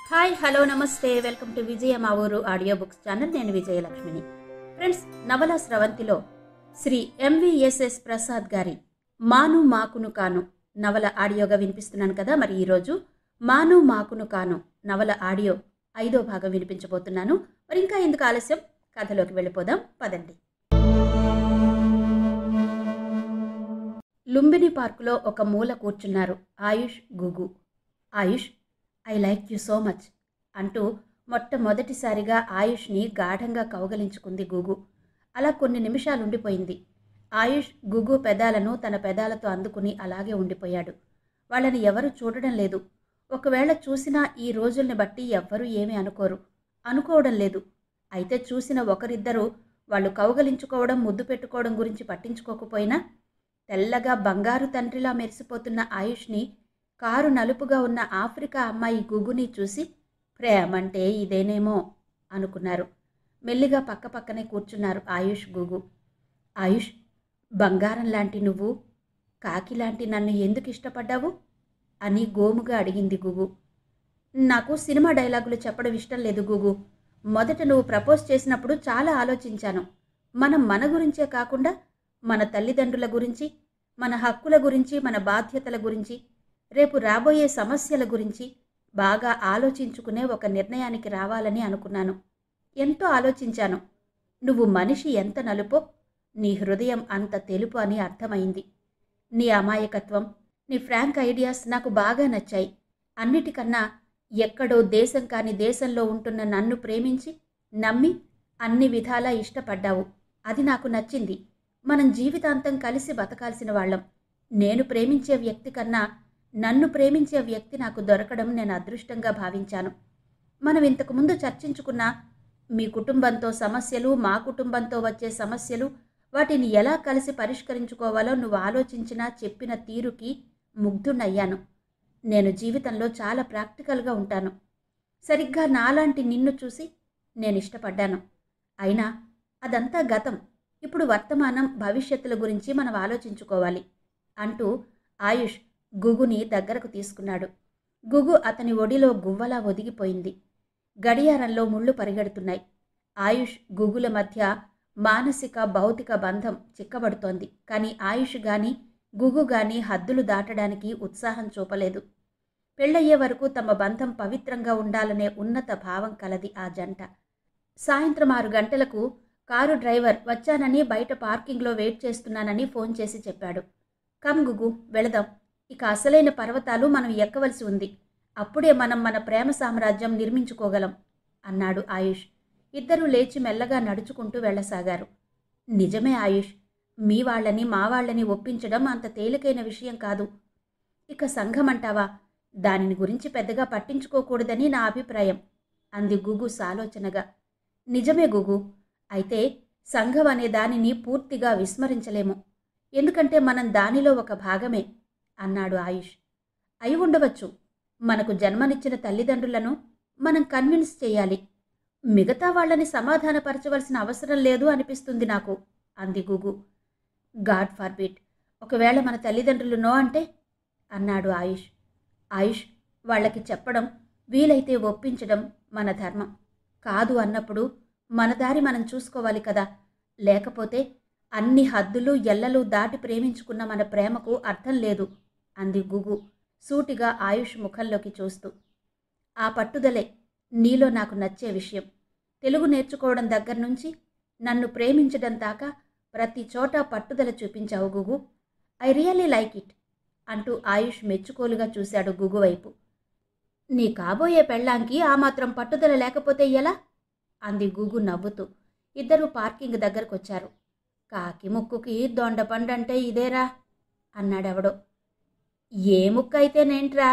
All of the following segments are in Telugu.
హాయ్ హలో నమస్తే వెల్కమ్ టు విజయ మా ఊరు ఆడియో బుక్స్ ఛానల్. నేను విజయలక్ష్మిని. ఫ్రెండ్స్, నవల స్రవంతిలో శ్రీ ఎంవిఎస్ఎస్ ప్రసాద్ గారి మాను మాకును కాను నవల ఆడియోగా వినిపిస్తున్నాను కదా. మరి ఈరోజు మాను మాకును కాను నవల ఆడియో 5వ భాగం వినిపించబోతున్నాను. మరి ఇంకా ఎందుకు ఆలస్యం, కథలోకి వెళ్ళిపోదాం పదండి. లుంబిని పార్కులో ఒక మూల కూర్చున్నారు Ayush, Gugu. Ayush, I like you so much అంటూ మొట్టమొదటిసారిగా ఆయుష్ని గాఢంగా కౌగలించుకుంది గుగు. అలా కొన్ని నిమిషాలుండిపోయింది. ఆయుష్ గుగు పెదాలను తన పెదాలతో అందుకుని అలాగే ఉండిపోయాడు. వాళ్ళని ఎవరూ చూడడం లేదు. ఒకవేళ చూసినా ఈ రోజుల్ని బట్టి ఎవ్వరూ ఏమీ అనుకోవడం లేదు. అయితే చూసిన ఒకరిద్దరూ వాళ్ళు కౌగలించుకోవడం, ముద్దు పెట్టుకోవడం గురించి పట్టించుకోకపోయినా తెల్లగా బంగారు తండ్రిలా మెరిసిపోతున్న ఆయుష్ని, కారు నలుపుగా ఉన్న ఆఫ్రికా అమ్మాయి గుగుని చూసి ప్రేమంటే ఇదేనేమో అనుకున్నారు. మెల్లిగా పక్కపక్కనే కూర్చున్నారు ఆయుష్, గుగు. ఆయుష్, బంగారం లాంటి నువ్వు కాకి లాంటి నన్ను ఎందుకు ఇష్టపడ్డావు అని గోముగా అడిగింది గుగు. నాకు సినిమా డైలాగులు చెప్పడం ఇష్టం లేదు గుగు. మొదట నువ్వు ప్రపోజ్ చేసినప్పుడు చాలా ఆలోచించాను. మనం మన గురించే కాకుండా మన తల్లిదండ్రుల గురించి, మన హక్కుల గురించి, మన బాధ్యతల గురించి, రేపు రాబోయే సమస్యల గురించి బాగా ఆలోచించుకునే ఒక నిర్ణయానికి రావాలని అనుకున్నాను. ఎంతో ఆలోచించాను. నువ్వు మనిషి ఎంత నలుపో నీ హృదయం అంత తెలుపు అని అర్థమైంది. నీ అమాయకత్వం, నీ ఫ్రాంక్ ఐడియాస్ నాకు బాగా నచ్చాయి. అన్నిటికన్నా ఎక్కడో దేశం కాని దేశంలో ఉంటున్న నన్ను ప్రేమించి, నమ్మి అన్ని విధాలా ఇష్టపడ్డావు. అది నాకు నచ్చింది. మనం జీవితాంతం కలిసి బతకాల్సిన వాళ్ళం. నేను ప్రేమించే వ్యక్తి కన్నా నన్ను ప్రేమించే వ్యక్తి నాకు దొరకడం నేను అదృష్టంగా భావించాను. మనం ఇంతకుముందు చర్చించుకున్న మీ కుటుంబంతో సమస్యలు, మా కుటుంబంతో వచ్చే సమస్యలు, వాటిని ఎలా కలిసి పరిష్కరించుకోవాలో నువ్వు ఆలోచించినా చెప్పిన తీరుకి ముగ్ధునయ్యాను. నేను జీవితంలో చాలా ప్రాక్టికల్గా ఉంటాను. సరిగ్గా నాలాంటి నిన్ను చూసి నేను ఇష్టపడ్డాను. అయినా అదంతా గతం. ఇప్పుడు వర్తమానం, భవిష్యత్తుల గురించి మనం ఆలోచించుకోవాలి అంటూ ఆయుష్ గుగుని దగ్గరకు తీసుకున్నాడు. గుగు అతని ఒడిలో గువ్వలా ఒదిగిపోయింది. గడియారంలో ముళ్ళు పరిగెడుతున్నాయి. ఆయుష్, గుగుల మధ్య మానసిక, భౌతిక బంధం చిక్కబడుతోంది. కానీ ఆయుష్ గాని గుగు గాని హద్దులు దాటడానికి ఉత్సాహం చూపలేదు. పెళ్ళయ్యే వరకు తమ బంధం పవిత్రంగా ఉండాలనే ఉన్నత భావం కలది ఆ జంట. సాయంత్రం 6 గంటలకు కారు డ్రైవర్ వచ్చానని, బయట పార్కింగ్లో వెయిట్ చేస్తున్నానని ఫోన్ చేసి చెప్పాడు. కమ్ గుగు, వెళదాం. ఇక అసలైన పర్వతాలు మనం ఎక్కవలసి ఉంది. అప్పుడే మనం మన ప్రేమ సామ్రాజ్యం నిర్మించుకోగలం అన్నాడు ఆయుష్. ఇద్దరూ లేచి మెల్లగా నడుచుకుంటూ వెళ్ళసాగారు. నిజమే ఆయుష్, మీ వాళ్ళని మా వాళ్ళని ఒప్పించడం అంత తేలికైన విషయం కాదు. ఇక సంఘం అంటావా, దానిని గురించి పెద్దగా పట్టించుకోకూడదని నా అభిప్రాయం అంది గుగు సాలోచనగా. నిజమే గుగు, అయితే సంఘం అనే దానిని పూర్తిగా విస్మరించలేము. ఎందుకంటే మనం దానిలో ఒక భాగమే అన్నాడు ఆయుష్. అయి ఉండవచ్చు. మనకు జన్మనిచ్చిన తల్లిదండ్రులను మనం కన్విన్స్ చేయాలి. మిగతా వాళ్ళని సమాధానపరచవలసిన అవసరం లేదు అనిపిస్తుంది నాకు అంది గుగు. గాడ్ ఫర్బిడ్, ఒకవేళ మన తల్లిదండ్రులు నో అంటే అన్నాడు ఆయుష్. ఆయుష్, వాళ్ళకి చెప్పడం, వీలైతే ఒప్పించడం మన ధర్మం. కాదు అన్నప్పుడు మన దారి మనం చూసుకోవాలి కదా. లేకపోతే అన్ని హద్దులు, ఎల్లలు దాటి ప్రేమించుకున్న మన ప్రేమకు అర్థం లేదు అంది గుగు సూటిగా ఆయుష్ ముఖంలోకి చూస్తూ. ఆ పట్టుదలే నీలో నాకు నచ్చే విషయం. తెలుగు నేర్చుకోవడం దగ్గర నుంచి నన్ను ప్రేమించడం దాకా ప్రతి చోట పట్టుదల చూపించావు Gugu. I really like it అంటూ ఆయుష్ మెచ్చుకోలుగా చూశాడు గుగు వైపు. నీ కాబోయే పెళ్ళాంకి ఆ మాత్రం పట్టుదల లేకపోతే ఎలా అంది గుగు నవ్వుతూ. ఇద్దరూ పార్కింగ్ దగ్గరకొచ్చారు. కాకి ముక్కుకి దొండపండంటే ఇదేరా అన్నాడెవడో. ఏ ముక్క అయితేనేంట్రా,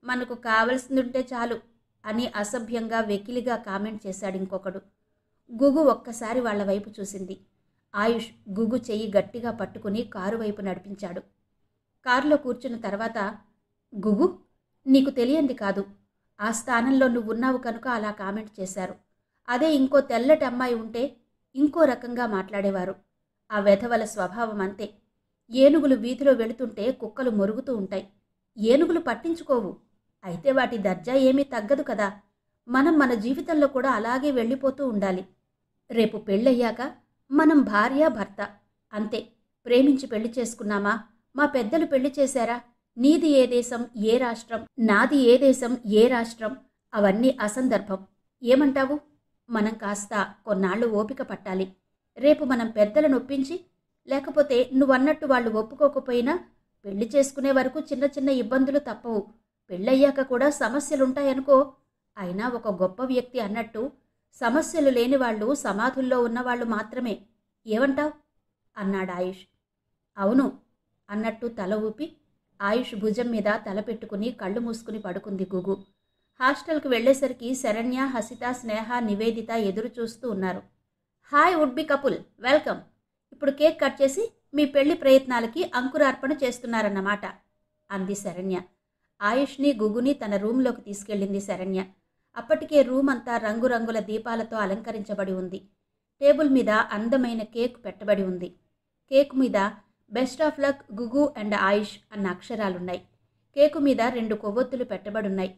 మనకు కావలసిందుంటే చాలు అని అసభ్యంగా వెకిలిగా కామెంట్ చేశాడు ఇంకొకడు. గుగు ఒక్కసారి వాళ్ల వైపు చూసింది. ఆయుష్ గుగు చెయ్యి గట్టిగా పట్టుకుని కారు వైపు నడిపించాడు. కారులో కూర్చున్న తర్వాత, గుగు, నీకు తెలియంది కాదు. ఆ స్థానంలో నువ్వున్నావు కనుక అలా కామెంట్ చేశారు. అదే ఇంకో తెల్లటి అమ్మాయి ఉంటే ఇంకో రకంగా మాట్లాడేవారు. ఆ వెధవల స్వభావం అంతే. ఏనుగులు వీధిలో వెళుతుంటే కుక్కలు మొరుగుతూ ఉంటాయి. ఏనుగులు పట్టించుకోవు. అయితే వాటి దర్జా ఏమీ తగ్గదు కదా. మనం మన జీవితంలో కూడా అలాగే వెళ్ళిపోతూ ఉండాలి. రేపు పెళ్ళయ్యాక మనం భార్య భర్త అంతే. ప్రేమించి పెళ్లి చేసుకున్నామా, మా పెద్దలు పెళ్లి చేశారా, నీది ఏ దేశం ఏ రాష్ట్రం, నాది ఏ దేశం ఏ రాష్ట్రం, అవన్నీ అసందర్భం. ఏమంటావు? మనం కాస్త కొన్నాళ్ళు ఓపిక పట్టాలి. రేపు మనం పెద్దలను ఒప్పించి, లేకపోతే నువ్వన్నట్టు వాళ్ళు ఒప్పుకోకపోయినా పెళ్లి చేసుకునే వరకు చిన్న చిన్న ఇబ్బందులు తప్పవు. పెళ్ళయ్యాక కూడా సమస్యలుంటాయనుకో. అయినా ఒక గొప్ప వ్యక్తి అన్నట్టు సమస్యలు లేని వాళ్ళు సమాధుల్లో ఉన్నవాళ్ళు మాత్రమే. ఏమంటావ్? అన్నాడు ఆయుష్. అవును అన్నట్టు తల ఊపి ఆయుష్ భుజం మీద తల పెట్టుకుని కళ్ళు మూసుకుని పడుకుంది గుగు. హాస్టల్కి వెళ్లేసరికి శరణ్య, హసిత, స్నేహ, నివేదిత ఎదురు చూస్తూ ఉన్నారు. Hi would be couple, welcome. ఇప్పుడు కేక్ కట్ చేసి మీ పెళ్లి ప్రయత్నాలకి అంకురార్పణ చేస్తున్నారన్నమాట అంది శరణ్య. ఆయుష్ని గుగుని తన రూంలోకి తీసుకెళ్ళింది శరణ్య. అప్పటికే రూమ్ అంతా రంగురంగుల దీపాలతో అలంకరించబడి ఉంది. టేబుల్ మీద అందమైన కేక్ పెట్టబడి ఉంది. కేక్ మీద best of luck Gugu and Ayush అన్న అక్షరాలున్నాయి. కేకు మీద 2 కొవ్వొత్తులు పెట్టబడున్నాయి.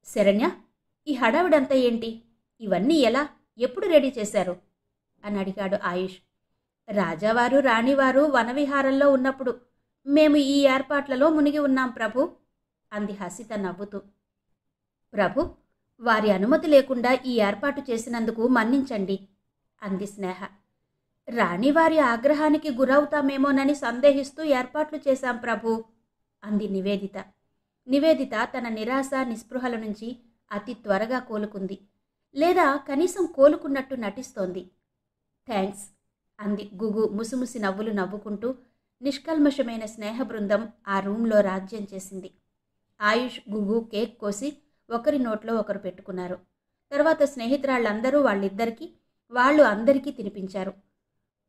శరణ్య, ఈ హడావిడంతా ఏంటి? ఇవన్నీ ఎలా, ఎప్పుడు రెడీ చేశారు అని అడిగాడు ఆయుష్. రాజావారు రాణివారు వనవిహారంలో ఉన్నప్పుడు మేము ఈ ఏర్పాట్లలో మునిగి ఉన్నాం ప్రభు అంది హసిత నవ్వుతూ. ప్రభు, వారి అనుమతి లేకుండా ఈ ఏర్పాటు చేసినందుకు మన్నించండి అంది స్నేహ. రాణివారి ఆగ్రహానికి గురవుతామేమోనని సందేహిస్తూ ఏర్పాట్లు చేశాం ప్రభు అంది నివేదిత. నివేదిత తన నిరాశ నిస్పృహల నుంచి అతి త్వరగా కోలుకుంది, లేదా కనీసం కోలుకున్నట్టు నటిస్తోంది. థ్యాంక్స్ అంది గుగు ముసిముసి నవ్వులు నవ్వుకుంటూ. నిష్కల్మషమైన స్నేహ బృందం ఆ రూంలో రాజ్యం చేసింది. ఆయుష్, గుగు కేక్ కోసి ఒకరి నోట్లో ఒకరు పెట్టుకున్నారు. తర్వాత స్నేహితురాళ్ళందరూ వాళ్ళిద్దరికీ, వాళ్ళు అందరికీ తినిపించారు.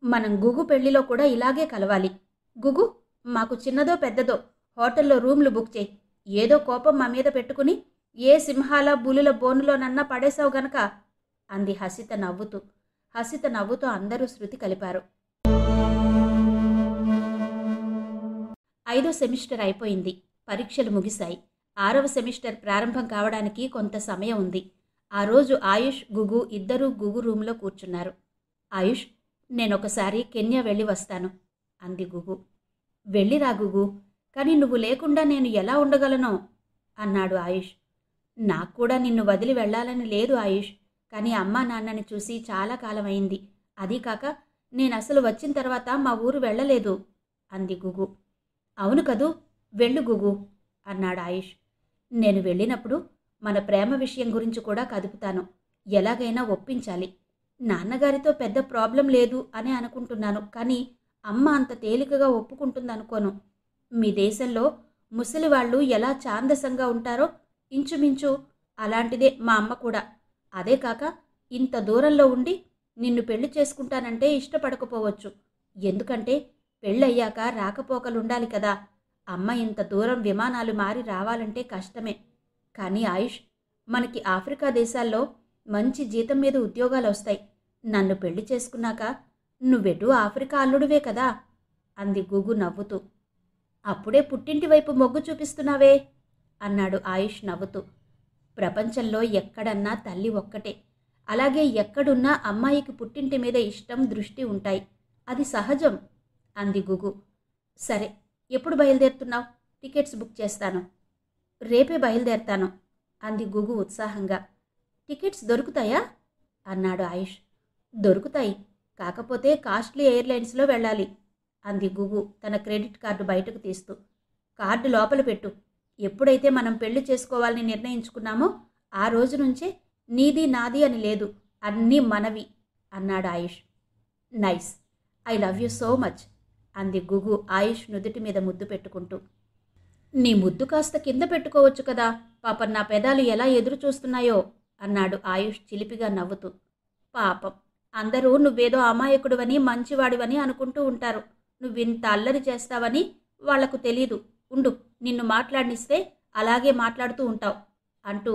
మనం గుగు పెళ్లిలో కూడా ఇలాగే కలవాలి. గుగు, మాకు చిన్నదో పెద్దదో హోటల్లో రూమ్లు బుక్ చేయి. ఏదో కోపం మా మీద పెట్టుకుని ఏ సింహాల బులుల బోనులోనన్నా పడేశావు గనక అంది హసిత నవ్వుతూ. హసిత నవ్వుతో అందరూ శృతి కలిపారు. 5వ సెమిస్టర్ అయిపోయింది. పరీక్షలు ముగిశాయి. 6వ సెమిస్టర్ ప్రారంభం కావడానికి కొంత సమయం ఉంది. ఆ రోజు ఆయుష్, గుగు ఇద్దరూ గుగు రూంలో కూర్చున్నారు. ఆయుష్, నేనొకసారి కెన్యా వెళ్ళి వస్తాను అంది గుగు. వెళ్ళిరా గుగు, కానీ నువ్వు లేకుండా నేను ఎలా ఉండగలనో అన్నాడు ఆయుష్. నాకు కూడా నిన్ను వదిలి వెళ్ళాలని లేదు ఆయుష్, కానీ అమ్మా నాన్నని చూసి చాలా కాలమైంది. అదీ కాక నేనసలు వచ్చిన తర్వాత మా ఊరు వెళ్ళలేదు అంది గుగు. అవును కదూ, వెళ్ళు గుగు అన్నాడు ఆయుష్. నేను వెళ్ళినప్పుడు మన ప్రేమ విషయం గురించి కూడా కదుపుతాను. ఎలాగైనా ఒప్పించాలి. నాన్నగారితో పెద్ద ప్రాబ్లం లేదు అని అనుకుంటున్నాను, కానీ అమ్మ అంత తేలికగా ఒప్పుకుంటుందనుకోను. మీ దేశంలో ముసలివాళ్ళు ఎలా ఛాందసంగా ఉంటారో ఇంచుమించు అలాంటిదే మా అమ్మ కూడా. అదే కాక ఇంత దూరంలో ఉండి నిన్ను పెళ్లి చేసుకుంటానంటే ఇష్టపడకపోవచ్చు. ఎందుకంటే పెళ్ళయ్యాక రాకపోకలుండాలి కదా. అమ్మ ఇంత దూరం విమానాలు మారి రావాలంటే కష్టమే. కానీ ఆయుష్, మనకి ఆఫ్రికా దేశాల్లో మంచి జీతం మీద ఉద్యోగాలు వస్తాయి. నన్ను పెళ్లి చేసుకున్నాక నువ్వెటూ ఆఫ్రికా అల్లుడివే కదా అంది గుగు నవ్వుతూ. అప్పుడే పుట్టింటి వైపు మొగ్గు చూపిస్తున్నావే అన్నాడు ఆయుష్ నవ్వుతూ. ప్రపంచంలో ఎక్కడన్నా తల్లి ఒక్కటే. అలాగే ఎక్కడున్నా అమ్మాయికి పుట్టింటి మీద ఇష్టం, దృష్టి ఉంటాయి. అది సహజం అంది గుగు. సరే, ఎప్పుడు బయలుదేరుతున్నావు? టికెట్స్ బుక్ చేస్తాను. రేపే బయలుదేరతాను అంది గుగు ఉత్సాహంగా. టికెట్స్ దొరుకుతాయా అన్నాడు ఆయుష్. దొరుకుతాయి, కాకపోతే కాస్ట్లీ ఎయిర్లైన్స్లో వెళ్ళాలి అంది గుగు తన క్రెడిట్ కార్డు బయటకు తీస్తూ. కార్డు లోపల పెట్టు. ఎప్పుడైతే మనం పెళ్లి చేసుకోవాలని నిర్ణయించుకున్నామో ఆ రోజు నుంచే నీది నాది అని లేదు, అన్నీ మనవి అన్నాడు Ayush. Nice, I love you so much అంది గుగు ఆయుష్ నుదుటి మీద ముద్దు పెట్టుకుంటూ. నీ ముద్దు కాస్త కింద పెట్టుకోవచ్చు కదా, పాపం నా పెదాలు ఎలా ఎదురు చూస్తున్నాయో అన్నాడు ఆయుష్ చిలిపిగా నవ్వుతూ. పాపం, అందరూ నువ్వేదో అమాయకుడివని మంచివాడివని అనుకుంటూ ఉంటారు. నువ్వింత అల్లరి చేస్తావని వాళ్లకు తెలీదు. ఉండు, నిన్ను మాట్లాడినిస్తే అలాగే మాట్లాడుతూ ఉంటావు అంటూ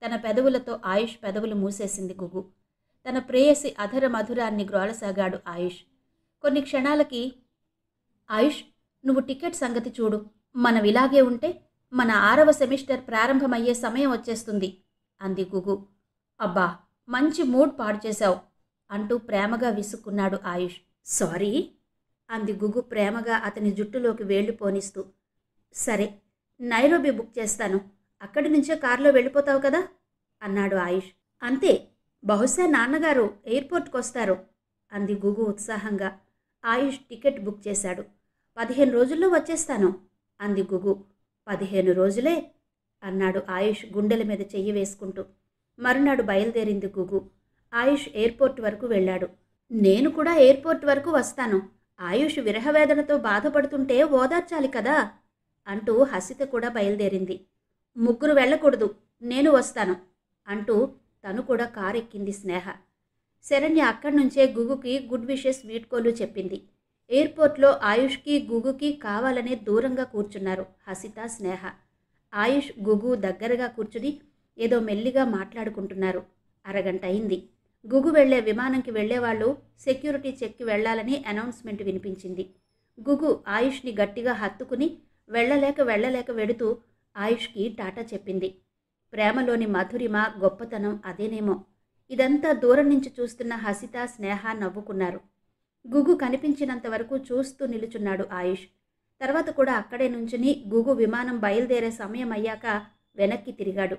తన పెదవులతో ఆయుష్ పెదవులు మూసేసింది గుగు. తన ప్రేయసి అధర మధురాన్ని గ్రోలసాగాడు ఆయుష్. కొన్ని క్షణాలకి, ఆయుష్, నువ్వు టికెట్ సంగతి చూడు. మనం ఇలాగే ఉంటే మన 6వ సెమిస్టర్ ప్రారంభమయ్యే సమయం వచ్చేస్తుంది అంది గుగు. అబ్బా, మంచి మూడ్ పాడు చేశావు అంటూ ప్రేమగా విసుక్కున్నాడు ఆయుష్. సారీ అంది గుగు ప్రేమగా అతని జుట్టులోకి వేళ్లు పోనిస్తూ. సరే, నైరోబి బుక్ చేస్తాను, అక్కడి నుంచే కారులో వెళ్ళిపోతావు కదా అన్నాడు ఆయుష్. అంతే, బహుశా నాన్నగారు ఎయిర్పోర్ట్కి వస్తారు అంది గుగు ఉత్సాహంగా. ఆయుష్ టికెట్ బుక్ చేశాడు. 15 రోజుల్లో వచ్చేస్తాను అంది గుగు. 15 రోజులే అన్నాడు ఆయుష్ గుండెల మీద చెయ్యి వేసుకుంటూ. మరునాడు బయలుదేరింది గుగు. ఆయుష్ ఎయిర్పోర్ట్ వరకు వెళ్ళాడు. నేను కూడా ఎయిర్పోర్ట్ వరకు వస్తాను, ఆయుష్ విరహవేదనతో బాధపడుతుంటే ఓదార్చాలి కదా అంటూ హసిత కూడా బయలుదేరింది. ముగ్గురు వెళ్ళకూడదు, నేను వస్తాను అంటూ తను కూడా కారెక్కింది స్నేహ. శరణ్య అక్కడి నుంచే గుగుకి గుడ్ విషెస్ వీడ్కోలు చెప్పింది. ఎయిర్పోర్ట్లో ఆయుష్కి గుగుకి కావాలనే దూరంగా కూర్చున్నారు హసిత, స్నేహ. ఆయుష్ గుగు దగ్గరగా కూర్చుని ఏదో మెల్లిగా మాట్లాడుకుంటున్నారు. అరగంట అయింది. గుగు వెళ్లే విమానంకి వెళ్లేవాళ్లు సెక్యూరిటీ చెక్కి వెళ్లాలని అనౌన్స్మెంట్ వినిపించింది. గుగు ఆయుష్ని గట్టిగా హత్తుకుని వెళ్ళలేక వెడుతూ ఆయుష్కి టాటా చెప్పింది. ప్రేమలోని మధురిమ, గొప్పతనం అదేనేమో. ఇదంతా దూరం నుంచి చూస్తున్న హసిత, స్నేహ నవ్వుకున్నారు. గుగు కనిపించినంత వరకు చూస్తూ నిలుచున్నాడు ఆయుష్. తర్వాత కూడా అక్కడే నుంచుని గుగు విమానం బయలుదేరే సమయం అయ్యాక వెనక్కి తిరిగాడు.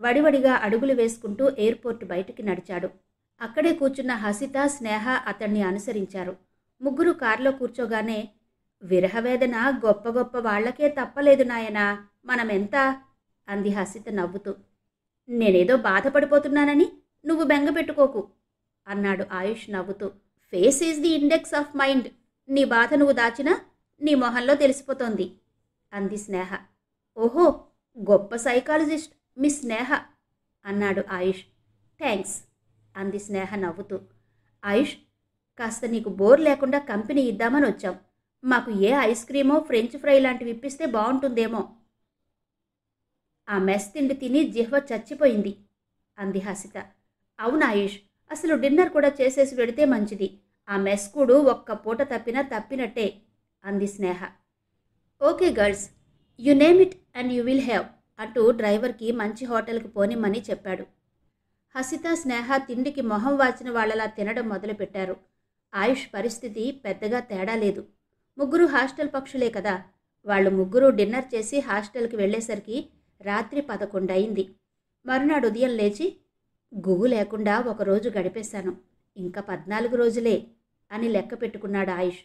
వడివడిగా అడుగులు వేసుకుంటూ ఎయిర్పోర్ట్ బయటికి నడిచాడు. అక్కడే కూర్చున్న హసిత, స్నేహ అతన్ని అనుసరించారు. ముగ్గురు కారులో కూర్చోగానే, విరహవేదన గొప్ప గొప్ప వాళ్లకే తప్పలేదు నాయనా, మనమెంత అంది హసిత నవ్వుతూ. నేనేదో బాధపడిపోతున్నానని నువ్వు బెంగ పెట్టుకోకు అన్నాడు ఆయుష్ నవ్వుతూ. Face is the index of mind, నీ బాధ నువ్వు దాచినా నీ మొహంలో తెలిసిపోతోంది అంది స్నేహ. ఓహో, గొప్ప సైకాలజిస్ట్ మిస్ స్నేహ అన్నాడు ఆయుష్. థ్యాంక్స్ అంది స్నేహ నవ్వుతూ. ఆయుష్, కాస్త నీకు బోర్ లేకుండా కంపెనీ ఇద్దామని వచ్చాం. మాకు ఏ ఐస్ క్రీమో, ఫ్రెంచ్ ఫ్రై లాంటివి ఇప్పిస్తే బాగుంటుందేమో. ఆ మెస్ తిండి తిని జిహ్వ చచ్చిపోయింది అంది హసిత. అవును ఆయుష్, అసలు డిన్నర్ కూడా చేసేసి వెడితే మంచిది. ఆ మెస్ కూడు ఒక్క పూట తప్పినా తప్పినట్టే అంది Sneha. Okay girls, you name it and you will have అంటూ డ్రైవర్కి మంచి హోటల్కి పోనిమ్మని చెప్పాడు. హసిత, స్నేహ తిండికి మొహం వాచిన వాళ్లలా తినడం మొదలుపెట్టారు. ఆయుష్ పరిస్థితి పెద్దగా తేడా లేదు. ముగ్గురు హాస్టల్ పక్షులే కదా. వాళ్ళు ముగ్గురు డిన్నర్ చేసి హాస్టల్కి వెళ్లేసరికి రాత్రి 11 అయింది. మరునాడు ఉదయం లేచి, గుగు లేకుండా ఒకరోజు గడిపేశాను, ఇంకా 14 రోజులే అని లెక్క పెట్టుకున్నాడు ఆయుష్.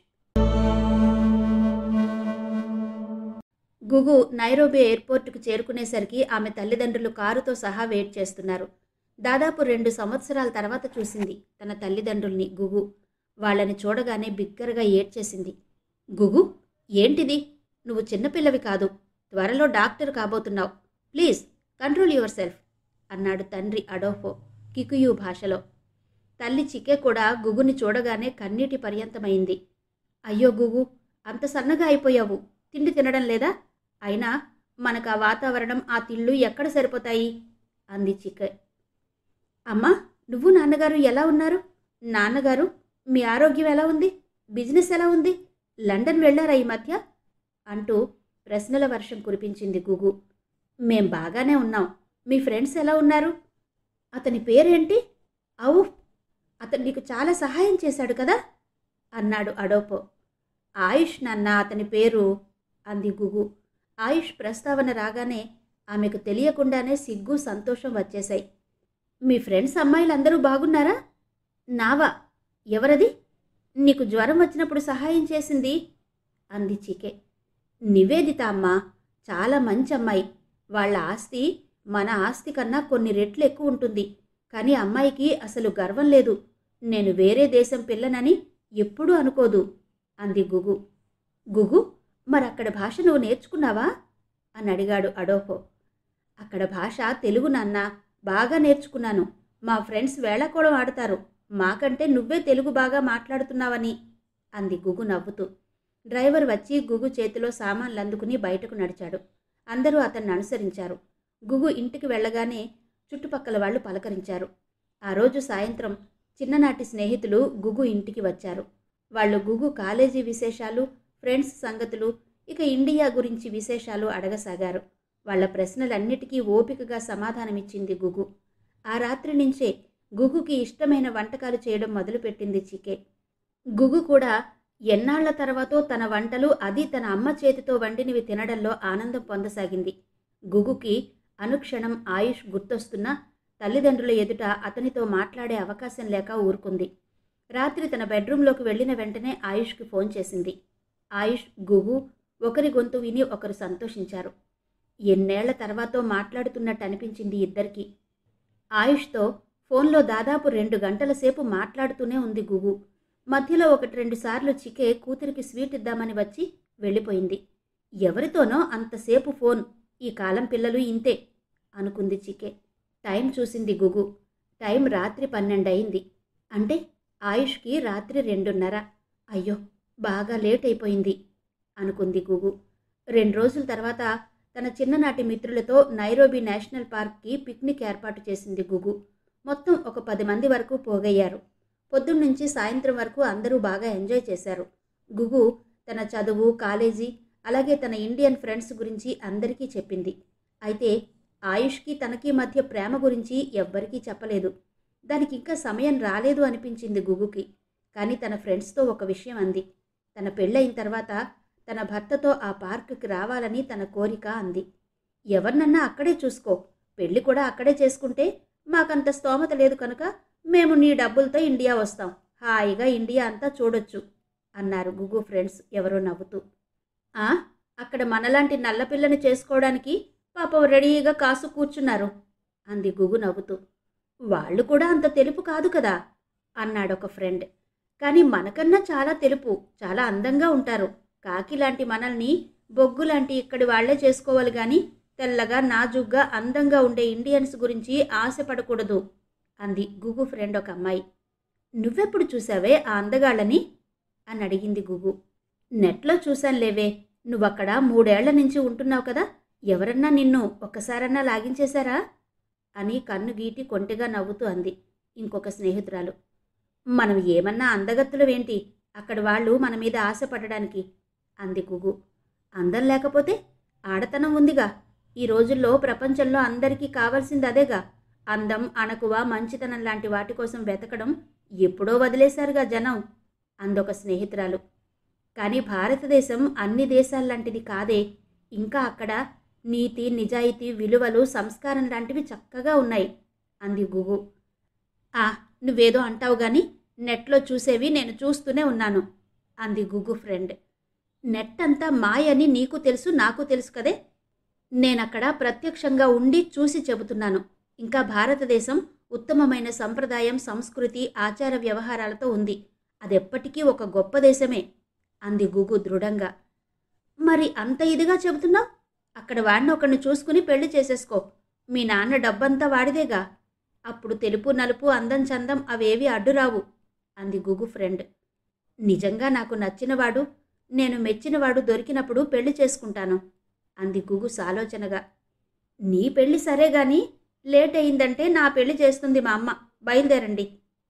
గుగు నైరోబి ఎయిర్పోర్టుకు చేరుకునేసరికి ఆమె తల్లిదండ్రులు కారుతో సహా వెయిట్ చేస్తున్నారు. దాదాపు 2 సంవత్సరాల తర్వాత చూసింది తన తల్లిదండ్రుల్ని గుగు. వాళ్ళని చూడగానే బిగ్గరగా ఏడ్చేసింది. గుగు, ఏంటిది? నువ్వు చిన్నపిల్లవి కాదు, త్వరలో డాక్టర్ కాబోతున్నావు. ప్లీజ్ కంట్రోల్ యువర్ సెల్ఫ్ అన్నాడు తండ్రి అడోఫో కికుయు భాషలో. తల్లి చికే కూడా గుగుని చూడగానే కన్నీటి పర్యంతమైంది. అయ్యో గుగు, అంత సన్నగా అయిపోయావు, తిండి తినడం లేదా? అయినా మనకు ఆ వాతావరణం, ఆ తిళ్ళు ఎక్కడ సరిపోతాయి అంది చికే. అమ్మా, నువ్వు నాన్నగారు ఎలా ఉన్నారు? నాన్నగారు, మీ ఆరోగ్యం ఎలా ఉంది? బిజినెస్ ఎలా ఉంది? లండన్ వెళ్ళారా ఈ మధ్య అంటూ ప్రశ్నల వర్షం కురిపించింది గుగు. మేం బాగానే ఉన్నాం. మీ ఫ్రెండ్స్ ఎలా ఉన్నారు? అతని పేరేంటి? అవు, అతను నీకు చాలా సహాయం చేశాడు కదా అన్నాడు అడోపో. ఆయుష్ నాన్న అతని పేరు అంది గుగు. ఆయుష్ ప్రస్తావన రాగానే ఆమెకు తెలియకుండానే సిగ్గు, సంతోషం వచ్చేశాయి. మీ ఫ్రెండ్స్ అమ్మాయిలందరూ బాగున్నారా? నావా? ఎవరది? నీకు జ్వరం వచ్చినప్పుడు సహాయం చేసింది అంది చికే. నివేదిత అమ్మా, చాలా మంచి అమ్మాయి. వాళ్ళ ఆస్తి మన ఆస్తి కన్నా కొన్ని రెట్లు ఎక్కువ ఉంటుంది. కానీ అమ్మాయికి అసలు గర్వం లేదు. నేను వేరే దేశం పిల్లనని ఎప్పుడూ అనుకోదు అంది గుగు. గుగు, మరక్కడ భాష నువ్వు నేర్చుకున్నావా అని అడిగాడు అడోఫో. అక్కడ భాష తెలుగు నాన్న, బాగా నేర్చుకున్నాను. మా ఫ్రెండ్స్ వేళాకోళం ఆడతారు, మాకంటే నువ్వే తెలుగు బాగా మాట్లాడుతున్నావని అంది గుగు నవ్వుతూ. డ్రైవర్ వచ్చి గుగు చేతిలో సామాన్లు అందుకుని బయటకు నడిచాడు. అందరూ అతన్ని అనుసరించారు. గుగు ఇంటికి వెళ్ళగానే చుట్టుపక్కల వాళ్ళు పలకరించారు. ఆ రోజు సాయంత్రం చిన్ననాటి స్నేహితులు గుగు ఇంటికి వచ్చారు. వాళ్ళు గుగు కాలేజీ విశేషాలు, ఫ్రెండ్స్ సంగతులు, ఇక ఇండియా గురించి విశేషాలు అడగసాగారు. వాళ్ల ప్రశ్నలన్నిటికీ ఓపికగా సమాధానమిచ్చింది గుగు. ఆ రాత్రి నుంచే గుగుకి ఇష్టమైన వంటకాలు చేయడం మొదలుపెట్టింది చికే. గుగు కూడా ఎన్నాళ్ల తర్వాతో తన వంటలు, అది తన అమ్మ చేతితో వండినవి తినడంలో ఆనందం పొందసాగింది. గుగుకి అనుక్షణం ఆయుష్ గుర్తొస్తున్నా తల్లిదండ్రుల ఎదుట అతనితో మాట్లాడే అవకాశం లేక ఊరుకుంది. రాత్రి తన బెడ్రూంలోకి వెళ్లిన వెంటనే ఆయుష్కి ఫోన్ చేసింది. ఆయుష్, గుగు ఒకరి గొంతు విని ఒకరు సంతోషించారు. ఎన్నేళ్ల తర్వాతో మాట్లాడుతున్నట్టు అనిపించింది ఇద్దరికీ. ఆయుష్తో ఫోన్లో దాదాపు 2 గంటల సేపు మాట్లాడుతూనే ఉంది గుగు. మధ్యలో 1-2 సార్లు చికే కూతురికి స్వీట్ ఇద్దామని వచ్చి వెళ్ళిపోయింది. ఎవరితోనో అంతసేపు ఫోన్, ఈ కాలం పిల్లలు ఇంతే అనుకుంది చికే. టైం చూసింది గుగు. టైం రాత్రి 12 అయింది. అంటే ఆయుష్కి రాత్రి 2:30. అయ్యో, బాగా లేట్ అయిపోయింది అనుకుంది గుగు. 2 రోజుల తర్వాత తన చిన్ననాటి మిత్రులతో నైరోబీ నేషనల్ పార్క్కి పిక్నిక్ ఏర్పాటు చేసింది గుగు. మొత్తం ఒక 10 మంది వరకు పోగయ్యారు. పొద్దున్నుంచి సాయంత్రం వరకు అందరూ బాగా ఎంజాయ్ చేశారు. గుగు తన చదువు, కాలేజీ, అలాగే తన ఇండియన్ ఫ్రెండ్స్ గురించి అందరికీ చెప్పింది. అయితే ఆయుష్కి తనకి మధ్య ప్రేమ గురించి ఎవ్వరికీ చెప్పలేదు. దానికి ఇంకా సమయం రాలేదు అనిపించింది గుగుకి. కానీ తన ఫ్రెండ్స్తో ఒక విషయం అంది. తన పెళ్ళయిన తర్వాత తన భర్తతో ఆ పార్కుకి రావాలని తన కోరిక అంది. ఎవరినన్నా అక్కడే చూసుకో, పెళ్లి కూడా అక్కడే చేసుకుంటే మాకంత స్తోమత లేదు కనుక మేము నీ డబ్బులతో ఇండియా వస్తాం, హాయిగా ఇండియా అంతా చూడొచ్చు అన్నారు గుగు ఫ్రెండ్స్ ఎవరో నవ్వుతూ. అక్కడ మనలాంటి నల్లపిల్లని చేసుకోవడానికి పాపం రెడీగా కాసు కూర్చున్నారు అంది గుగు నవ్వుతూ. వాళ్ళు కూడా అంత తెలుపు కాదు కదా అన్నాడొక ఫ్రెండ్. కానీ మనకన్నా చాలా తెలుపు, చాలా అందంగా ఉంటారు. కాకిలాంటి మనల్ని బొగ్గులాంటి ఇక్కడి వాళ్లే చేసుకోవాలి గాని తెల్లగా, నాజుగ్గా, అందంగా ఉండే ఇండియన్స్ గురించి ఆశపడకూడదు అంది గుగు ఫ్రెండ్ ఒక అమ్మాయి. నువ్వెప్పుడు చూసావే ఆ అందగాళ్ళని అని అడిగింది గుగు. నెట్లో చూశానులేవే, నువ్వక్కడ 3 ఏళ్ల నుంచి ఉంటున్నావు కదా, ఎవరన్నా నిన్ను ఒక్కసారన్నా లాగించేశారా అని కన్ను గీటి కొంటెగా నవ్వుతూ అంది ఇంకొక స్నేహితురాలు. మనం ఏమన్నా అందగత్తులవేంటి అక్కడి వాళ్ళు మన మీద ఆశపడడానికి అంది గుగు. అందం లేకపోతే ఆడతనం ఉందిగా. ఈ రోజుల్లో ప్రపంచంలో అందరికీ కావాల్సింది అదేగా. అందం, అణకువ, మంచితనం లాంటి వాటి కోసం వెతకడం ఎప్పుడో వదిలేశారుగా జనం అందొక స్నేహితురాలు. కానీ భారతదేశం అన్ని దేశాల్లాంటిది కాదే. ఇంకా అక్కడ నీతి, నిజాయితీ, విలువలు, సంస్కారం లాంటివి చక్కగా ఉన్నాయి అంది గుగు. నువ్వేదో అంటావు గాని నెట్లో చూసేవి నేను చూస్తూనే ఉన్నాను అంది గుగు ఫ్రెండ్. నెట్ అంతా మాయని నీకు తెలుసు, నాకు తెలుసు కదే. నేనక్కడ ప్రత్యక్షంగా ఉండి చూసి చెబుతున్నాను. ఇంకా భారతదేశం ఉత్తమమైన సంప్రదాయం, సంస్కృతి, ఆచార వ్యవహారాలతో ఉంది. అదెప్పటికీ ఒక గొప్ప దేశమే అంది గుగు దృఢంగా. మరి అంత ఇదిగా చెబుతున్నావు? అక్కడ వాడిని ఒకరిని చూసుకుని పెళ్లి చేసేసుకో. మీ నాన్న డబ్బంతా వాడిదేగా. అప్పుడు తెలుపు, నలుపు, అందం, చందం అవేవి అడ్డురావు అంది గుగు ఫ్రెండ్. నిజంగా నాకు నచ్చినవాడు, నేను మెచ్చినవాడు దొరికినప్పుడు పెళ్లి చేసుకుంటాను అంది గుగు సాలోచనగా. నీ పెళ్లి సరే గాని లేట్ అయిందంటే నా పెళ్లి చేస్తుంది మా అమ్మ, బయలుదేరండి